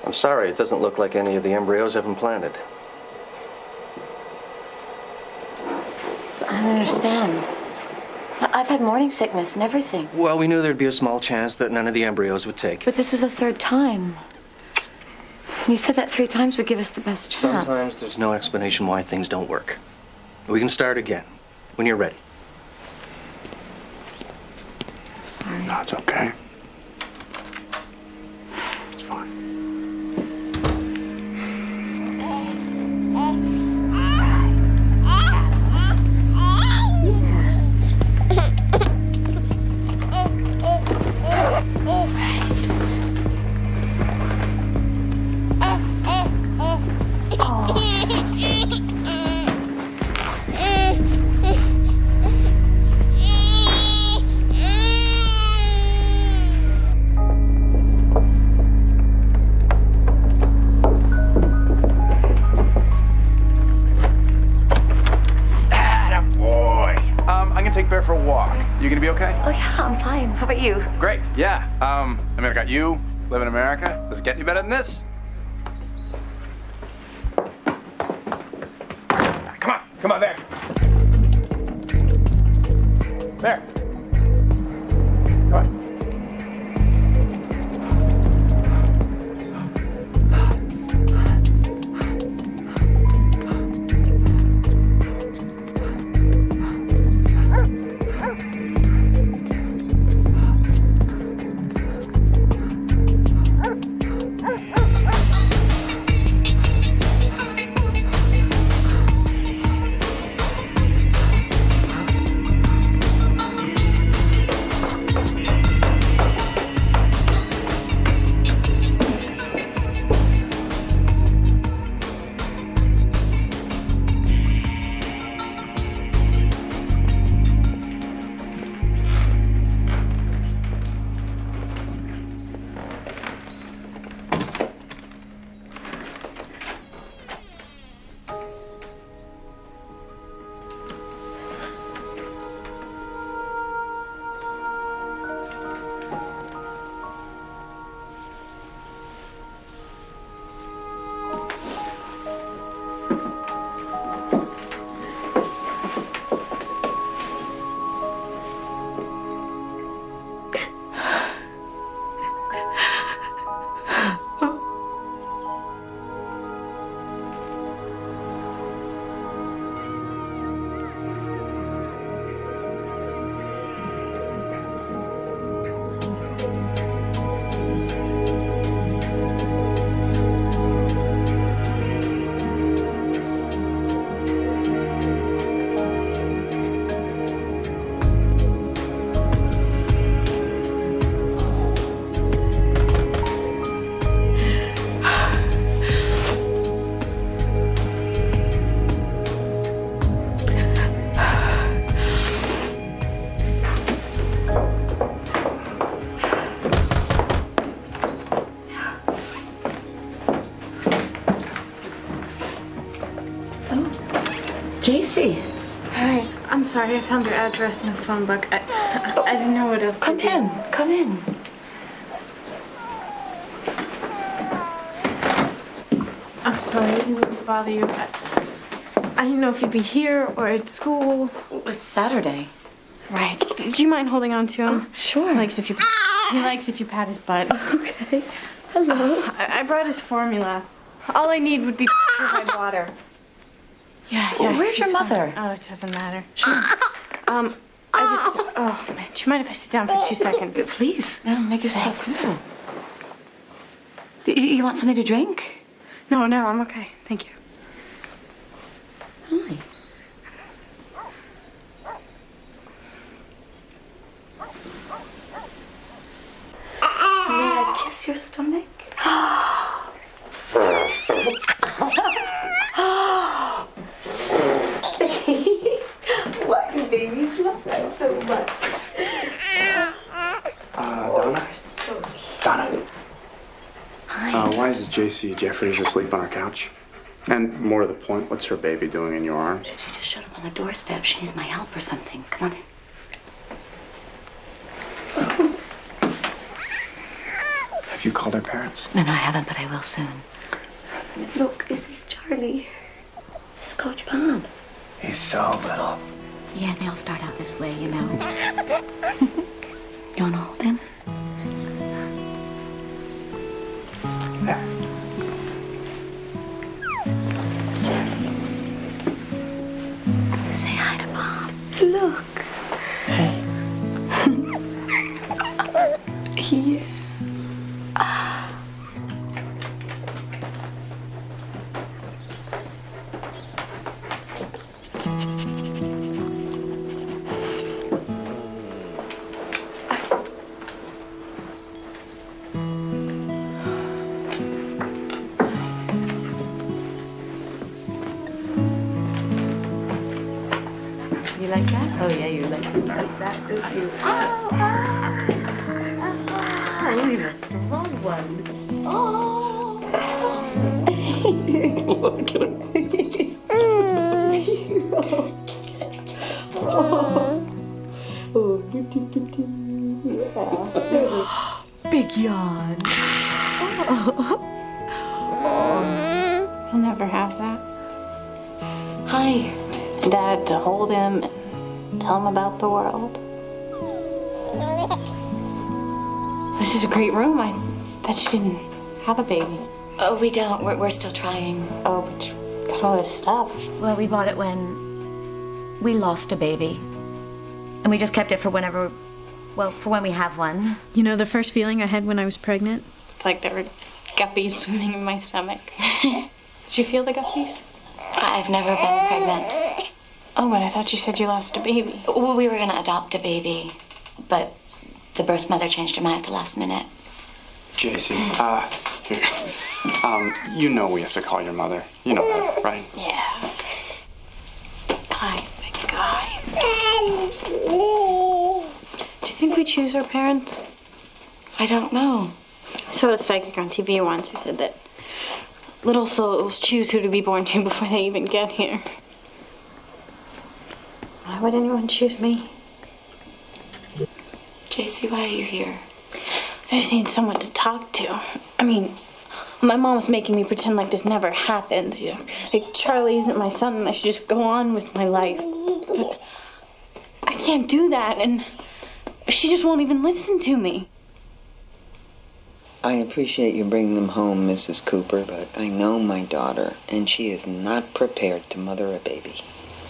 I'm sorry, it doesn't look like any of the embryos have implanted. I don't understand. I've had morning sickness and everything. Well, we knew there'd be a small chance that none of the embryos would take. But this is the 3rd time. You said that 3 times would give us the best chance. Sometimes there's no explanation why things don't work. We can start again when you're ready. Sorry. No, it's okay. It's fine. Take Bear for a walk. You gonna be okay? Oh yeah, I'm fine. How about you? Great. Yeah. I got you. Live in America. Does it get any better than this? Come on, there. There. Come on. JC. Hi. I'm sorry. I found your address in the phone book. I didn't know what else to do. Come in. I'm sorry. I didn't mean to bother you. I didn't know if you'd be here or at school. It's Saturday. Right. Do you mind holding on to him? Oh, sure. He likes if you pat his butt. Okay. Hello. I brought his formula. All I need would be purified water. Yeah. Where's your mother? Oh, it doesn't matter. Oh, man. Do you mind if I sit down for 2 seconds? Please, make yourself comfortable. You want something to drink? No, I'm okay. Thank you. Hi. May I kiss your stomach? Why do babies love that so much? Donna? Why is JC Jeffries asleep on our couch? And more to the point, what's her baby doing in your arms? She just showed up on the doorstep. She needs my help or something. Come on in. Have you called her parents? No, I haven't, but I will soon. Look, this is Charlie. This is Coach Bob. He's so little. Yeah, they all start out this way, you know. You want to hold him? Yeah. Say hi to Bob. Look. Hey. Yeah. You like that? Oh yeah, you like that, don't you? Oh, you're a strong one. Oh. Look at him. Oh, yeah. Big yawn. I'll never have that. Hi. Dad to hold him and tell him about the world. This is a great room. I thought you didn't have a baby. Oh, we don't. We're still trying. Oh, but you got all this stuff. Well, we bought it when we lost a baby. And we just kept it for whenever, well, for when we have one. You know the first feeling I had when I was pregnant? It's like there were guppies swimming in my stomach. Did you feel the guppies? I've never been pregnant. Oh, but I thought you said you lost a baby. Well, we were going to adopt a baby, but the birth mother changed her mind at the last minute. JC, here. You know we have to call your mother. You know that, right? Yeah. Hi, big guy. Do you think we choose our parents? I don't know. I saw a psychic on TV once who said that little souls choose who to be born to before they even get here. Why would anyone choose me? JC, why are you here? I just need someone to talk to. I mean, my mom's making me pretend like this never happened. You know, like Charlie isn't my son and I should just go on with my life. But I can't do that, and she just won't even listen to me. I appreciate you bringing them home, Mrs. Cooper, but I know my daughter, and she is not prepared to mother a baby.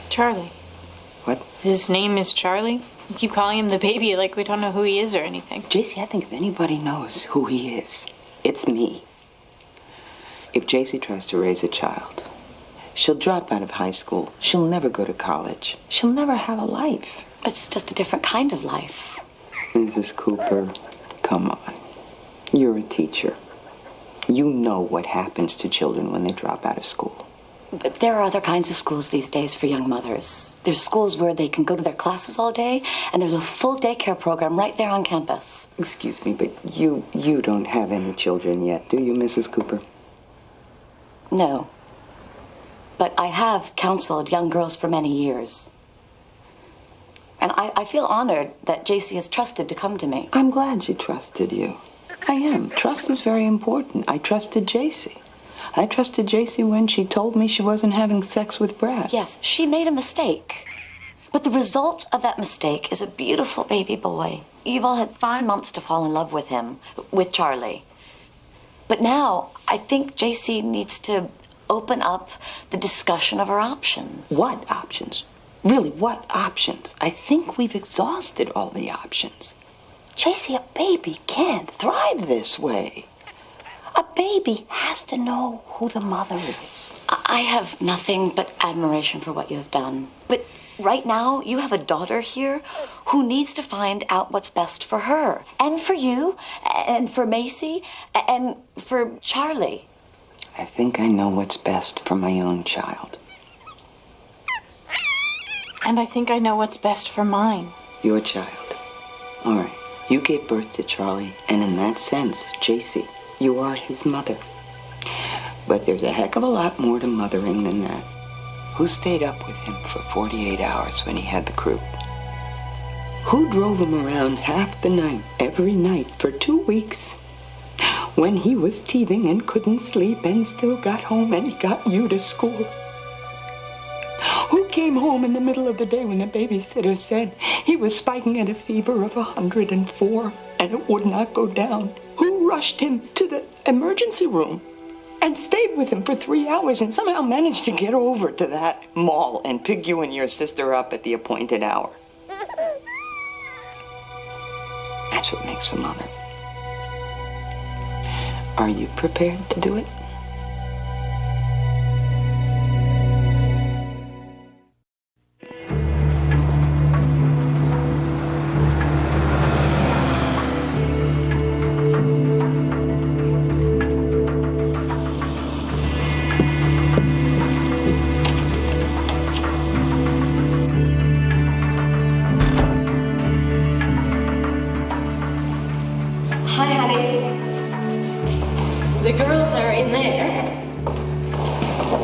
Charlie. What? His name is Charlie? You keep calling him the baby like we don't know who he is or anything. JC, I think if anybody knows who he is, it's me. If JC tries to raise a child, she'll drop out of high school. She'll never go to college. She'll never have a life. It's just a different kind of life. Mrs. Cooper, come on. You're a teacher. You know what happens to children when they drop out of school. But there are other kinds of schools these days for young mothers. There's schools where they can go to their classes all day, and there's a full daycare program right there on campus. Excuse me, but you don't have any children yet, do you, Mrs. Cooper? No. But I have counseled young girls for many years. And I feel honored that JC has trusted to come to me. I'm glad she trusted you. I am. Trust is very important. I trusted JC. I trusted JC when she told me she wasn't having sex with Brad. Yes, she made a mistake. But the result of that mistake is a beautiful baby boy. You've all had 5 months to fall in love with him, with Charlie. But now, I think JC needs to open up the discussion of our options. What options? Really, what options? I think we've exhausted all the options. JC, a baby can't thrive this way. A baby has to know who the mother is. I have nothing but admiration for what you have done. But right now, you have a daughter here who needs to find out what's best for her. And for you, and for Macy, and for Charlie. I think I know what's best for my own child. And I think I know what's best for mine. Your child. All right. You gave birth to Charlie, and in that sense, JC, you are his mother. But there's a heck of a lot more to mothering than that. Who stayed up with him for 48 hours when he had the croup? Who drove him around half the night, every night, for 2 weeks? When he was teething and couldn't sleep and still got home and got you to school? Who came home in the middle of the day when the babysitter said he was spiking at a fever of 104 and it would not go down? Who rushed him to the emergency room and stayed with him for 3 hours and somehow managed to get over to that mall and pick you and your sister up at the appointed hour? That's what makes a mother. Are you prepared to do it? Hi, honey. The girls are in there.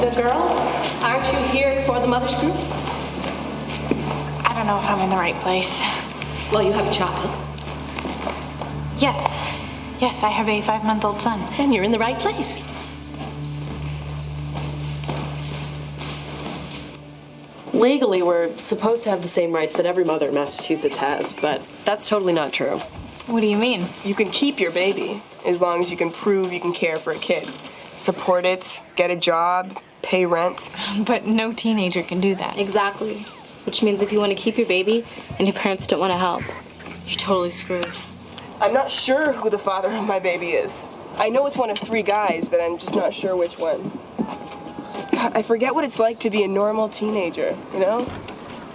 The girls? Aren't you here for the mother's group? I don't know if I'm in the right place. Well, you have a child. Yes. Yes, I have a 5-month-old son. And you're in the right place. Legally, we're supposed to have the same rights that every mother in Massachusetts has, but that's totally not true. What do you mean? You can keep your baby as long as you can prove you can care for a kid. Support it, get a job, pay rent. But no teenager can do that. Exactly. Which means if you want to keep your baby and your parents don't want to help, you're totally screwed. I'm not sure who the father of my baby is. I know it's one of 3 guys, but I'm just not sure which one. God, I forget what it's like to be a normal teenager, you know?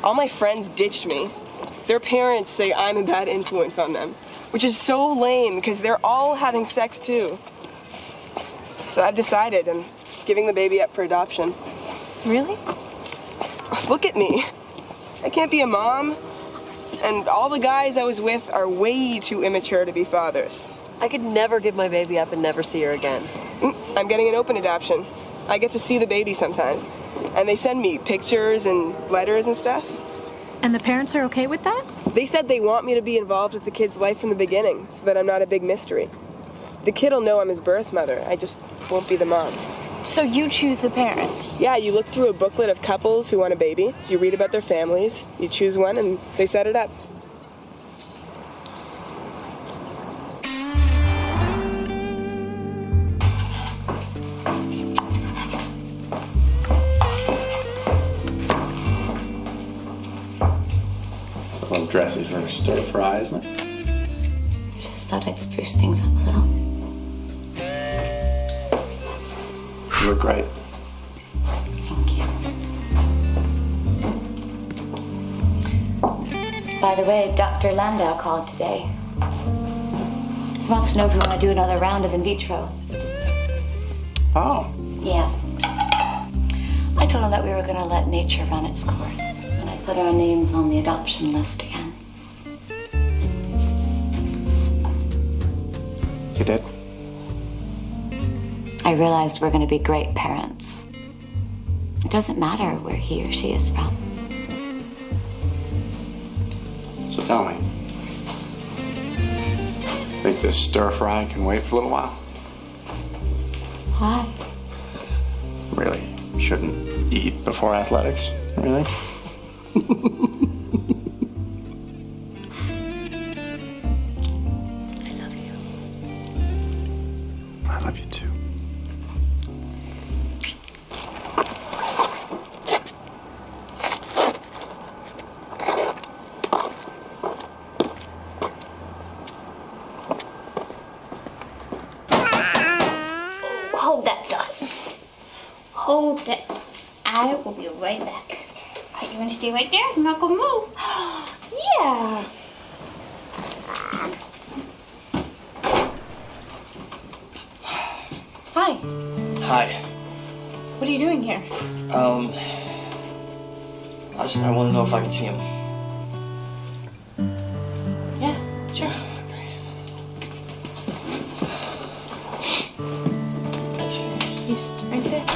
All my friends ditched me. Their parents say I'm a bad influence on them, which is so lame because they're all having sex too. So I've decided I'm giving the baby up for adoption. Really? Look at me. I can't be a mom. And all the guys I was with are way too immature to be fathers. I could never give my baby up and never see her again. I'm getting an open adoption. I get to see the baby sometimes. And they send me pictures and letters and stuff. And the parents are okay with that? They said they want me to be involved with the kid's life from the beginning so that I'm not a big mystery. The kid will know I'm his birth mother. I just won't be the mom. So you choose the parents? Yeah, you look through a booklet of couples who want a baby. You read about their families. You choose one and they set it up. It's a little dressy for a stir fry, isn't it? Just thought I'd spruce things up a little. You look great. Thank you. By the way, Dr. Landau called today. He wants to know if we want to do another round of in vitro. Oh. Yeah. I told him that we were going to let nature run its course, and I put our names on the adoption list again. You did? I realized we're going to be great parents. It doesn't matter where he or she is from. So tell me. Think this stir fry can wait for a little while? Why? Really? Shouldn't eat before athletics? Really? I love you too. Hold that thought. Hold that. I will be right back. All right, you want to stay right there? I'm not gonna move. Yeah. Hi. Hi. What are you doing here? I want to know if I can see him. Yeah, sure. He's right there.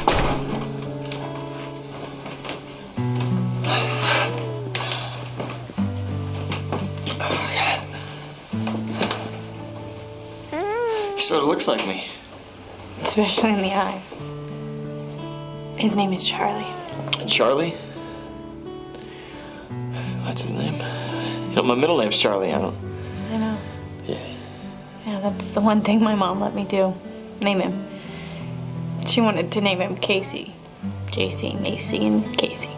He sort of looks like me. Especially in the eyes. His name is Charlie. Charlie? That's his name. You know, my middle name's Charlie. I don't. I know. Yeah. Yeah, that's the one thing my mom let me do. Name him. She wanted to name him Casey. JC, Macy, and Casey.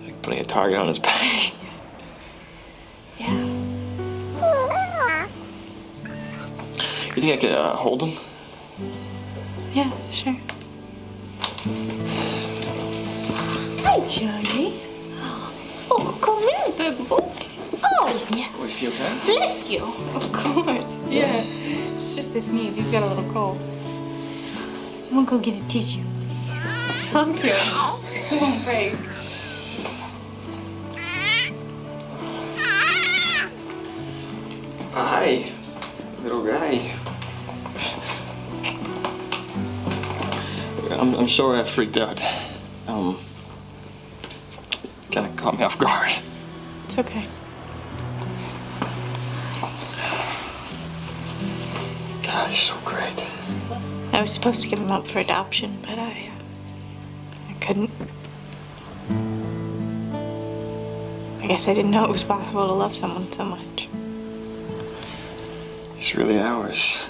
Like putting a target on his back. Yeah. You think I could hold him? Yeah, sure. Hi, Charlie. Oh, come in, big boy. Oh, yeah. Oh, is he okay? Bless you. Of course. Yeah. It's just his sneeze. He's got a little cold. I'm gonna go get a tissue. Talk to him. He won't break. Hi, little guy. I'm sorry I freaked out. Kind of caught me off guard. It's okay. God, you're so great. I was supposed to give him up for adoption, but I couldn't. I guess I didn't know it was possible to love someone so much. He's really ours.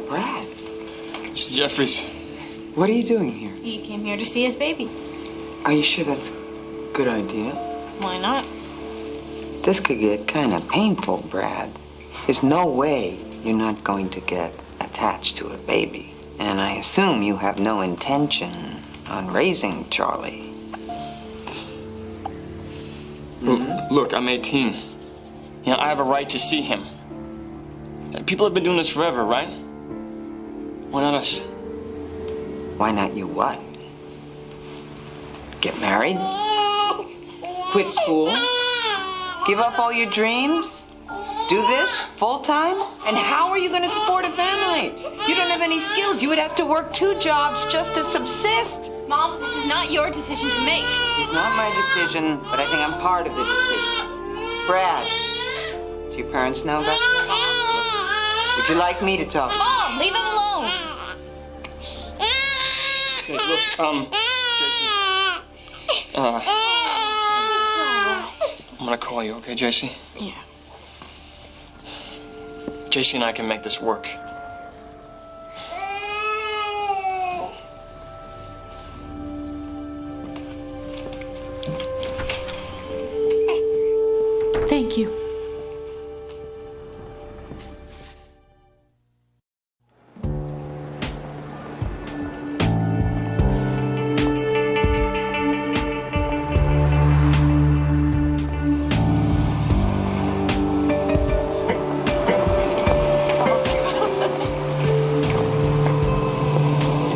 Brad, Mr. Jeffries. what are you doing here? He came here to see his baby. Are you sure that's a good idea? Why not? This could get kind of painful, Brad. There's no way you're not going to get attached to a baby. And I assume you have no intention on raising Charlie. Look, I'm 18. You know, I have a right to see him. And people have been doing this forever, right? Why not us? Why not you what? Get married? Quit school? Give up all your dreams? Do this full time? And how are you going to support a family? You don't have any skills. You would have to work 2 jobs just to subsist. Mom, this is not your decision to make. It's not my decision, but I think I'm part of the decision. Brad, do your parents know about this? Would you like me to talk? Mom, leave him alone. Hey, look, Jason. I'm gonna call you, okay, JC? Yeah. JC and I can make this work. Thank you.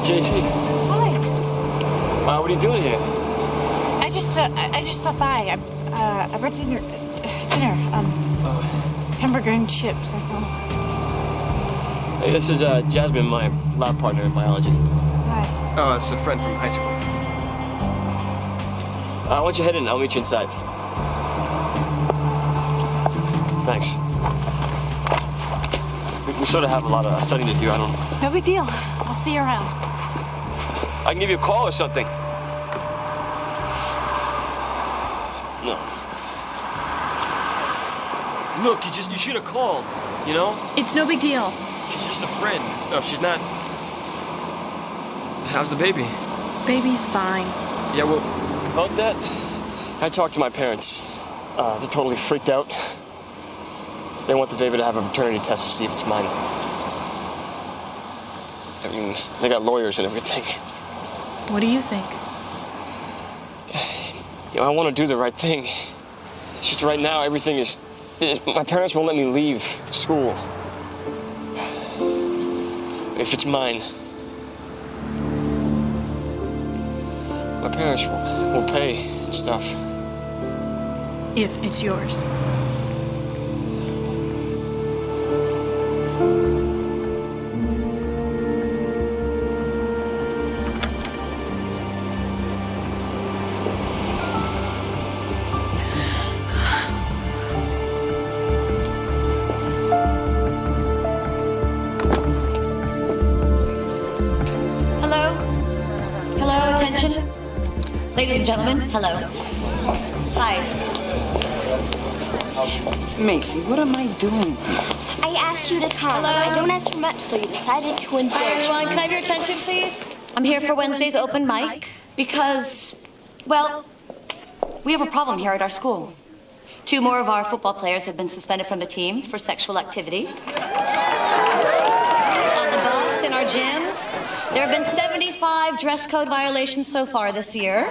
JC. Hi. What are you doing here? I just stopped by. I brought dinner. Hamburger and chips. That's all. Hey, this is Jasmine, my lab partner in biology. Hi. Oh, it's a friend from high school. Why don't you head in? I'll meet you inside. Thanks. We sort of have a lot of studying to do. I don't. No big deal. I'll see you around. I can give you a call or something. Look, you should have called, you know? It's no big deal. She's just a friend and stuff. She's not... How's the baby? Baby's fine. Yeah, well, about that, I talked to my parents. They're totally freaked out. They want the baby to have a paternity test to see if it's mine. I mean, they got lawyers and everything. What do you think? You know, I want to do the right thing. It's just right now, everything is... My parents won't let me leave school. If it's mine, my parents will pay and stuff. If it's yours. Ladies and gentlemen, hello. Hi. Macy, what am I doing? I asked you to come. Hello? I don't ask for much, so you decided to indulge. Hi, everyone. Can I have your attention, please? I'm here for Wednesday's open mic because, well, we have a problem here at our school. 2 more of our football players have been suspended from the team for sexual activity. On the bus, in our gyms, there have been 75 dress code violations so far this year.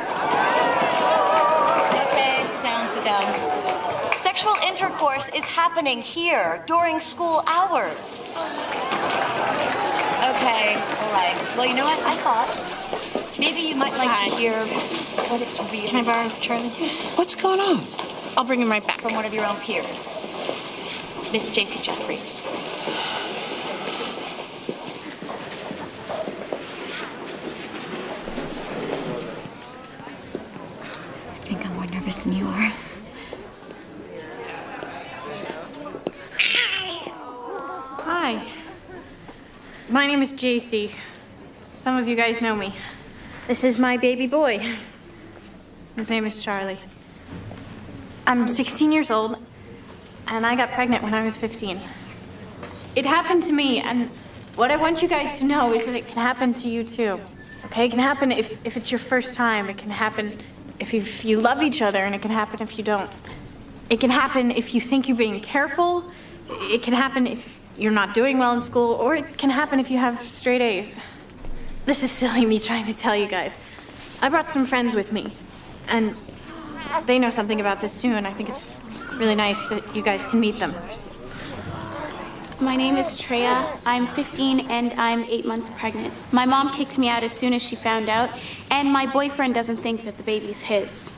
Okay, sit down, sit down. Sexual intercourse is happening here during school hours. Okay, all right. Well, you know what? I thought maybe you might like to hear what it's really... Can I borrow Charlie? What's going on? I'll bring him right back. From one of your own peers, Miss J.C. Jeffries. I think I'm more nervous than you are. Hi. My name is JC. Some of you guys know me. This is my baby boy. His name is Charlie. I'm 16 years old, and I got pregnant when I was 15. It happened to me, and what I want you guys to know is that it can happen to you too. Okay? It can happen if it's your first time. It can happen if you love each other, and it can happen if you don't. It can happen if you think you're being careful. It can happen if you're not doing well in school, or it can happen if you have straight A's. This is silly me trying to tell you guys. I brought some friends with me, and they know something about this too, and I think it's really nice that you guys can meet them. My name is Treya. I'm 15 and I'm 8 months pregnant. My mom kicked me out as soon as she found out, and my boyfriend doesn't think that the baby's his.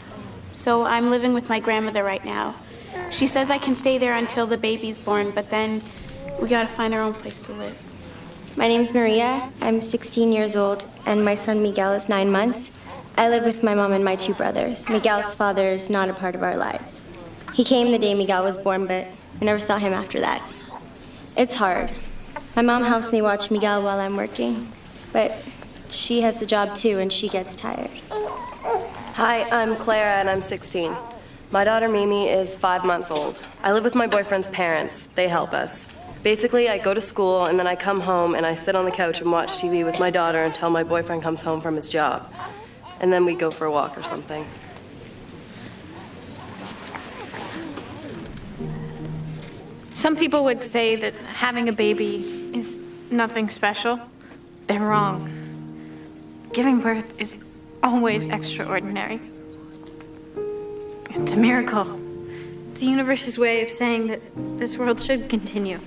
So I'm living with my grandmother right now. She says I can stay there until the baby's born, but then we gotta find our own place to live. My name's Maria. I'm 16 years old, and my son Miguel is 9 months. I live with my mom and my 2 brothers. Miguel's father is not a part of our lives. He came the day Miguel was born, but I never saw him after that. It's hard. My mom helps me watch Miguel while I'm working, but she has the job too, and she gets tired. Hi, I'm Clara, and I'm 16. My daughter Mimi is 5 months old. I live with my boyfriend's parents. They help us. Basically, I go to school, and then I come home, and I sit on the couch and watch TV with my daughter until my boyfriend comes home from his job. And then we go for a walk or something. Some people would say that having a baby is nothing special. They're wrong. Giving birth is always extraordinary. It's a miracle. It's the universe's way of saying that this world should continue.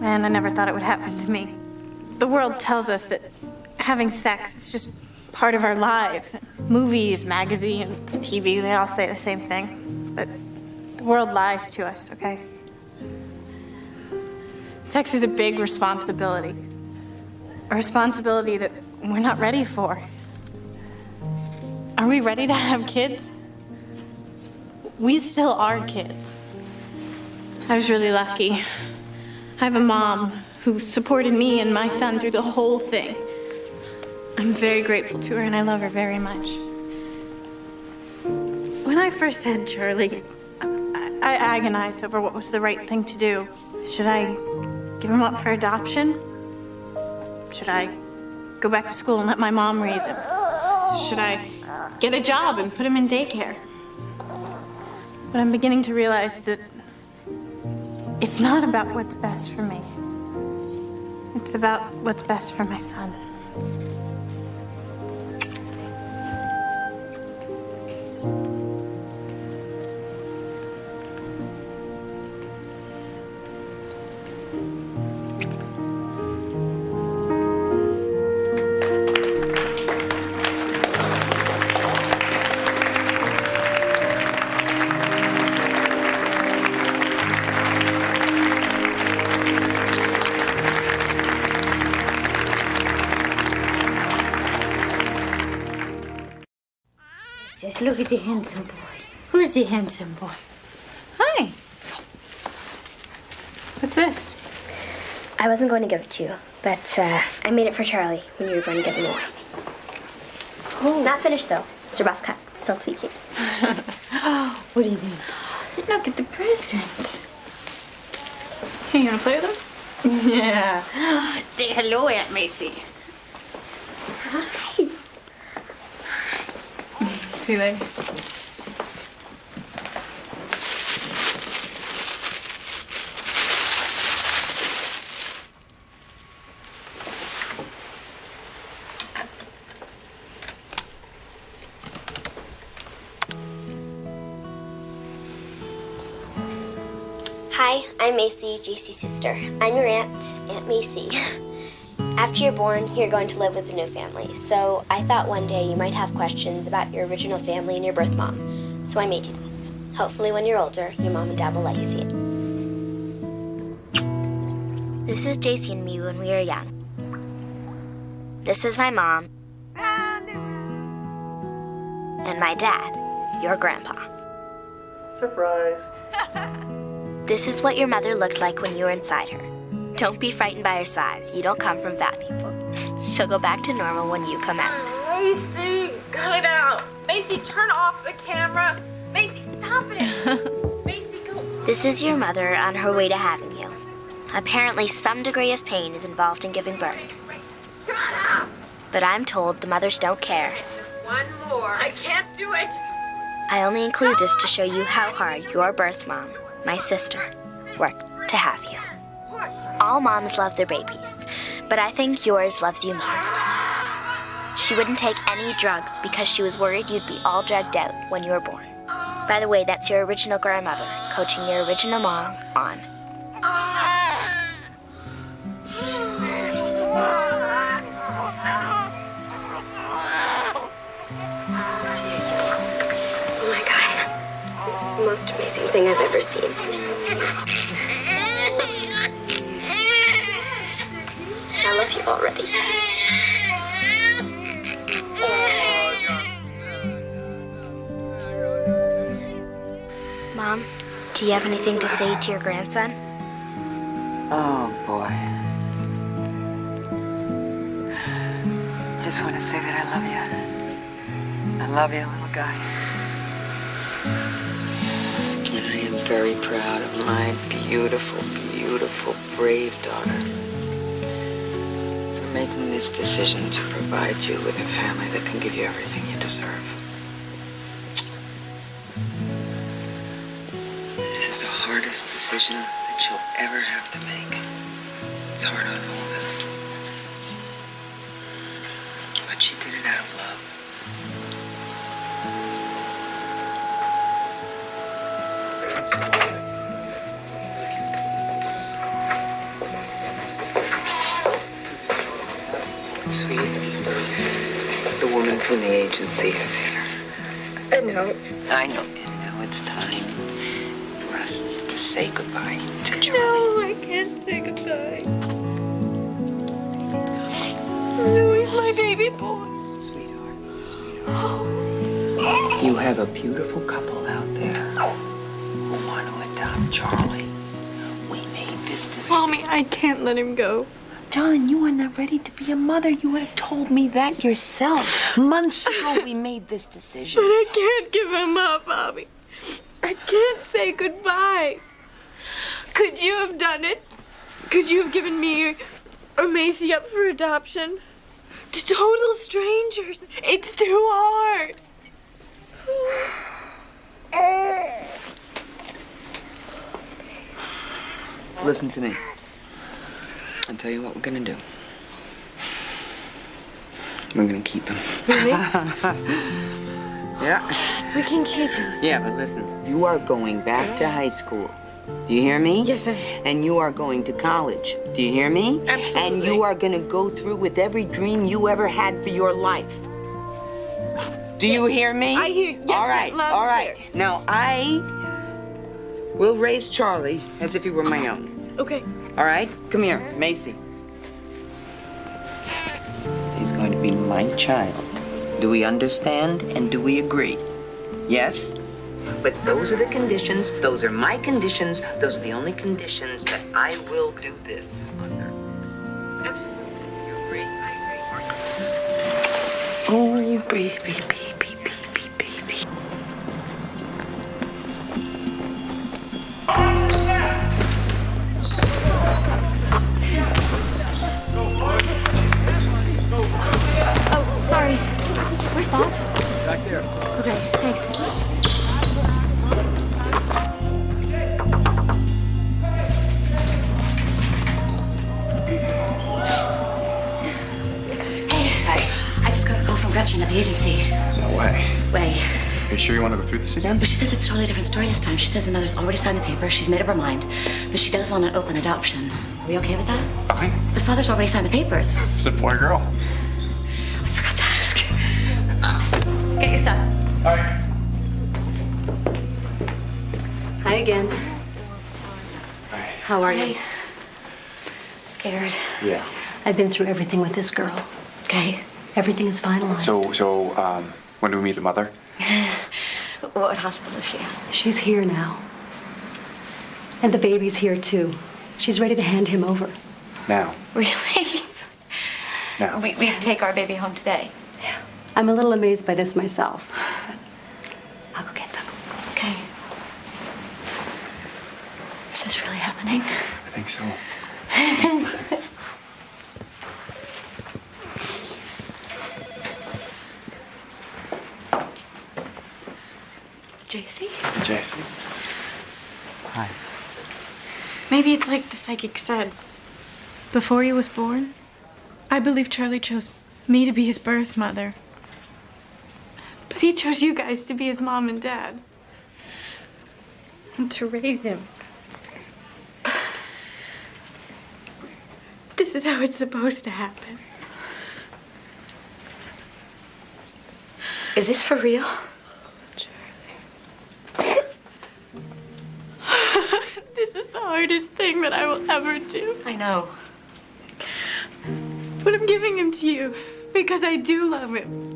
Man, I never thought it would happen to me. The world tells us that having sex is just part of our lives. Movies, magazines, TV, they all say the same thing. But the world lies to us, okay? Sex is a big responsibility. A responsibility that we're not ready for. Are we ready to have kids? We still are kids. I was really lucky. I have a mom who supported me and my son through the whole thing. I'm very grateful to her, and I love her very much. When I first had Charlie, I agonized over what was the right thing to do. Should I give him up for adoption? Should I go back to school and let my mom raise him? Should I get a job and put him in daycare? But I'm beginning to realize that it's not about what's best for me. It's about what's best for my son. Look at the handsome boy. Who's the handsome boy? Hi. What's this? I wasn't going to give it to you, but I made it for Charlie when you were going to give him away. Oh. It's not finished, though. It's a rough cut. Still tweaking. What do you mean? Look at the present. Hey, you want to play with him? Yeah. Say hello, Aunt Macy. Hi. See you later. Hi, I'm Macy, JC's sister. I'm your aunt, Aunt Macy. After you're born, you're going to live with a new family. So I thought one day you might have questions about your original family and your birth mom. So I made you this. Hopefully when you're older, your mom and dad will let you see it. This is JC and me when we were young. This is my mom. And my dad, your grandpa. Surprise. This is what your mother looked like when you were inside her. Don't be frightened by her size. You don't come from fat people. She'll go back to normal when you come out. Macy, cut it out. Macy, turn off the camera. Macy, stop it. Macy, go. This is your mother on her way to having you. Apparently, some degree of pain is involved in giving birth. Shut up. But I'm told the mothers don't care. One more. I can't do it. I only include this to show you how hard your birth mom, my sister, worked to have you. All moms love their babies, but I think yours loves you more. She wouldn't take any drugs because she was worried you'd be all drugged out when you were born. By the way, that's your original grandmother coaching your original mom on. Oh my God, this is the most amazing thing I've ever seen. I love you already. Mom, do you have anything to say to your grandson? Oh, boy. Just want to say that I love you. I love you, little guy. And I am very proud of my beautiful, beautiful, brave daughter for making this decision to provide you with a family that can give you everything you deserve. This is the hardest decision that you'll ever have to make. It's hard on all of us. But she did it out of love. Sweetie, the woman from the agency is here. I know. I know. And now it's time for us to say goodbye to Charlie. No, I can't say goodbye. No, he's my baby boy. Sweetheart. You have a beautiful couple out there who want to adopt Charlie. We made this decision. Mommy, I can't let him go. Darling, you are not ready to be a mother. You have told me that yourself. Months ago, we made this decision. But I can't give him up, Bobby. I can't say goodbye. Could you have done it? Could you have given me or Macy up for adoption? To total strangers. It's too hard. Listen to me. I'll tell you what we're gonna do. We're gonna keep him. Really? Yeah. We can keep him. Yeah, but listen, you are going back to high school. Do you hear me? Yes, ma'am. And you are going to college. Do you hear me? Absolutely. And you are gonna go through with every dream you ever had for your life. Do you hear me? I hear. Yes, all right, loud all and right. clear. Now I will raise Charlie as if he were my own. Okay. All right? Come here, Macy. He's going to be my child. Do we understand and do we agree? Yes? But those are the conditions. Those are my conditions. Those are the only conditions that I will do this under. Absolutely. You agree? I agree. Oh, baby, baby, baby, baby. Oh, sorry. Where's Bob? Back there. Okay, thanks. I just got a call from Gretchen at the agency. No way. Way. Are you sure you want to go through this again? But she says it's a totally different story this time. She says the mother's already signed the paper. She's made up her mind. But she does want an open adoption. Are we okay with that? Fine. The father's already signed the papers. It's a boy or girl. I forgot to ask. Get your stuff. All right. Hi again. Hi. How are you? Scared. Yeah. I've been through everything with this girl. Okay. Everything is finalized. So, when do we meet the mother? What hospital is she at? She's here now. And the baby's here too. She's ready to hand him over. Now. Really? Now. We can take our baby home today. I'm a little amazed by this myself. I'll go get them. Okay. Is this really happening? I think so. JC? JC. Hi. Maybe it's like the psychic said. Before he was born, I believe Charlie chose me to be his birth mother. But he chose you guys to be his mom and dad. And to raise him. This is how it's supposed to happen. Is this for real? This is the hardest thing that I will ever do. I know. But I'm giving him to you because I do love him.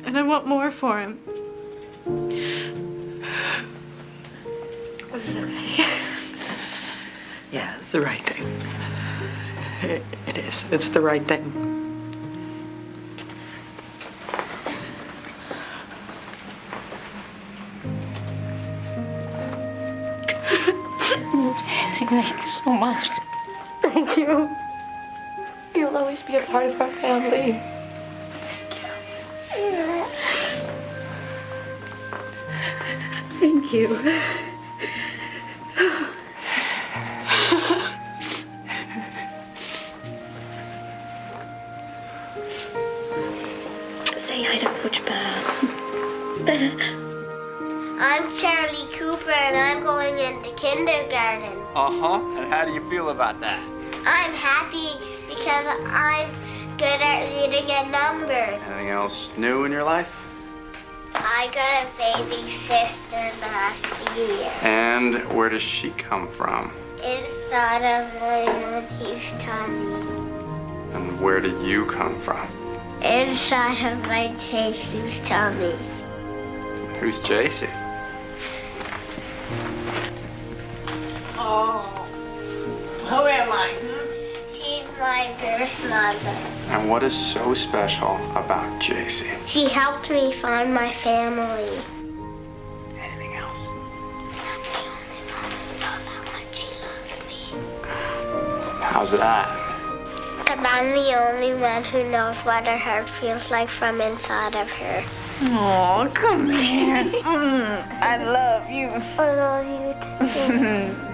And I want more for him. This is okay. Yeah, it's the right thing. It is. It's the right thing. JC, thank you so much. Thank you. You'll always be a part of our family. Thank you. Say hi to Pooch Bob. I'm Charlie Cooper and I'm going into kindergarten. Uh-huh. And how do you feel about that? I'm happy because I'm good at reading and numbers. Anything else new in your life? I got a baby sister last year. And where does she come from? Inside of my mommy's tummy. And where do you come from? Inside of my JC's tummy. Who's JC? Oh, who am I? She's my my birth mother. And what is so special about JC? She helped me find my family. Anything else? I'm the only one who knows how much she loves me. How's that? Because I'm the only one who knows what her heart feels like from inside of her. Oh, come here. I love you. I love you too.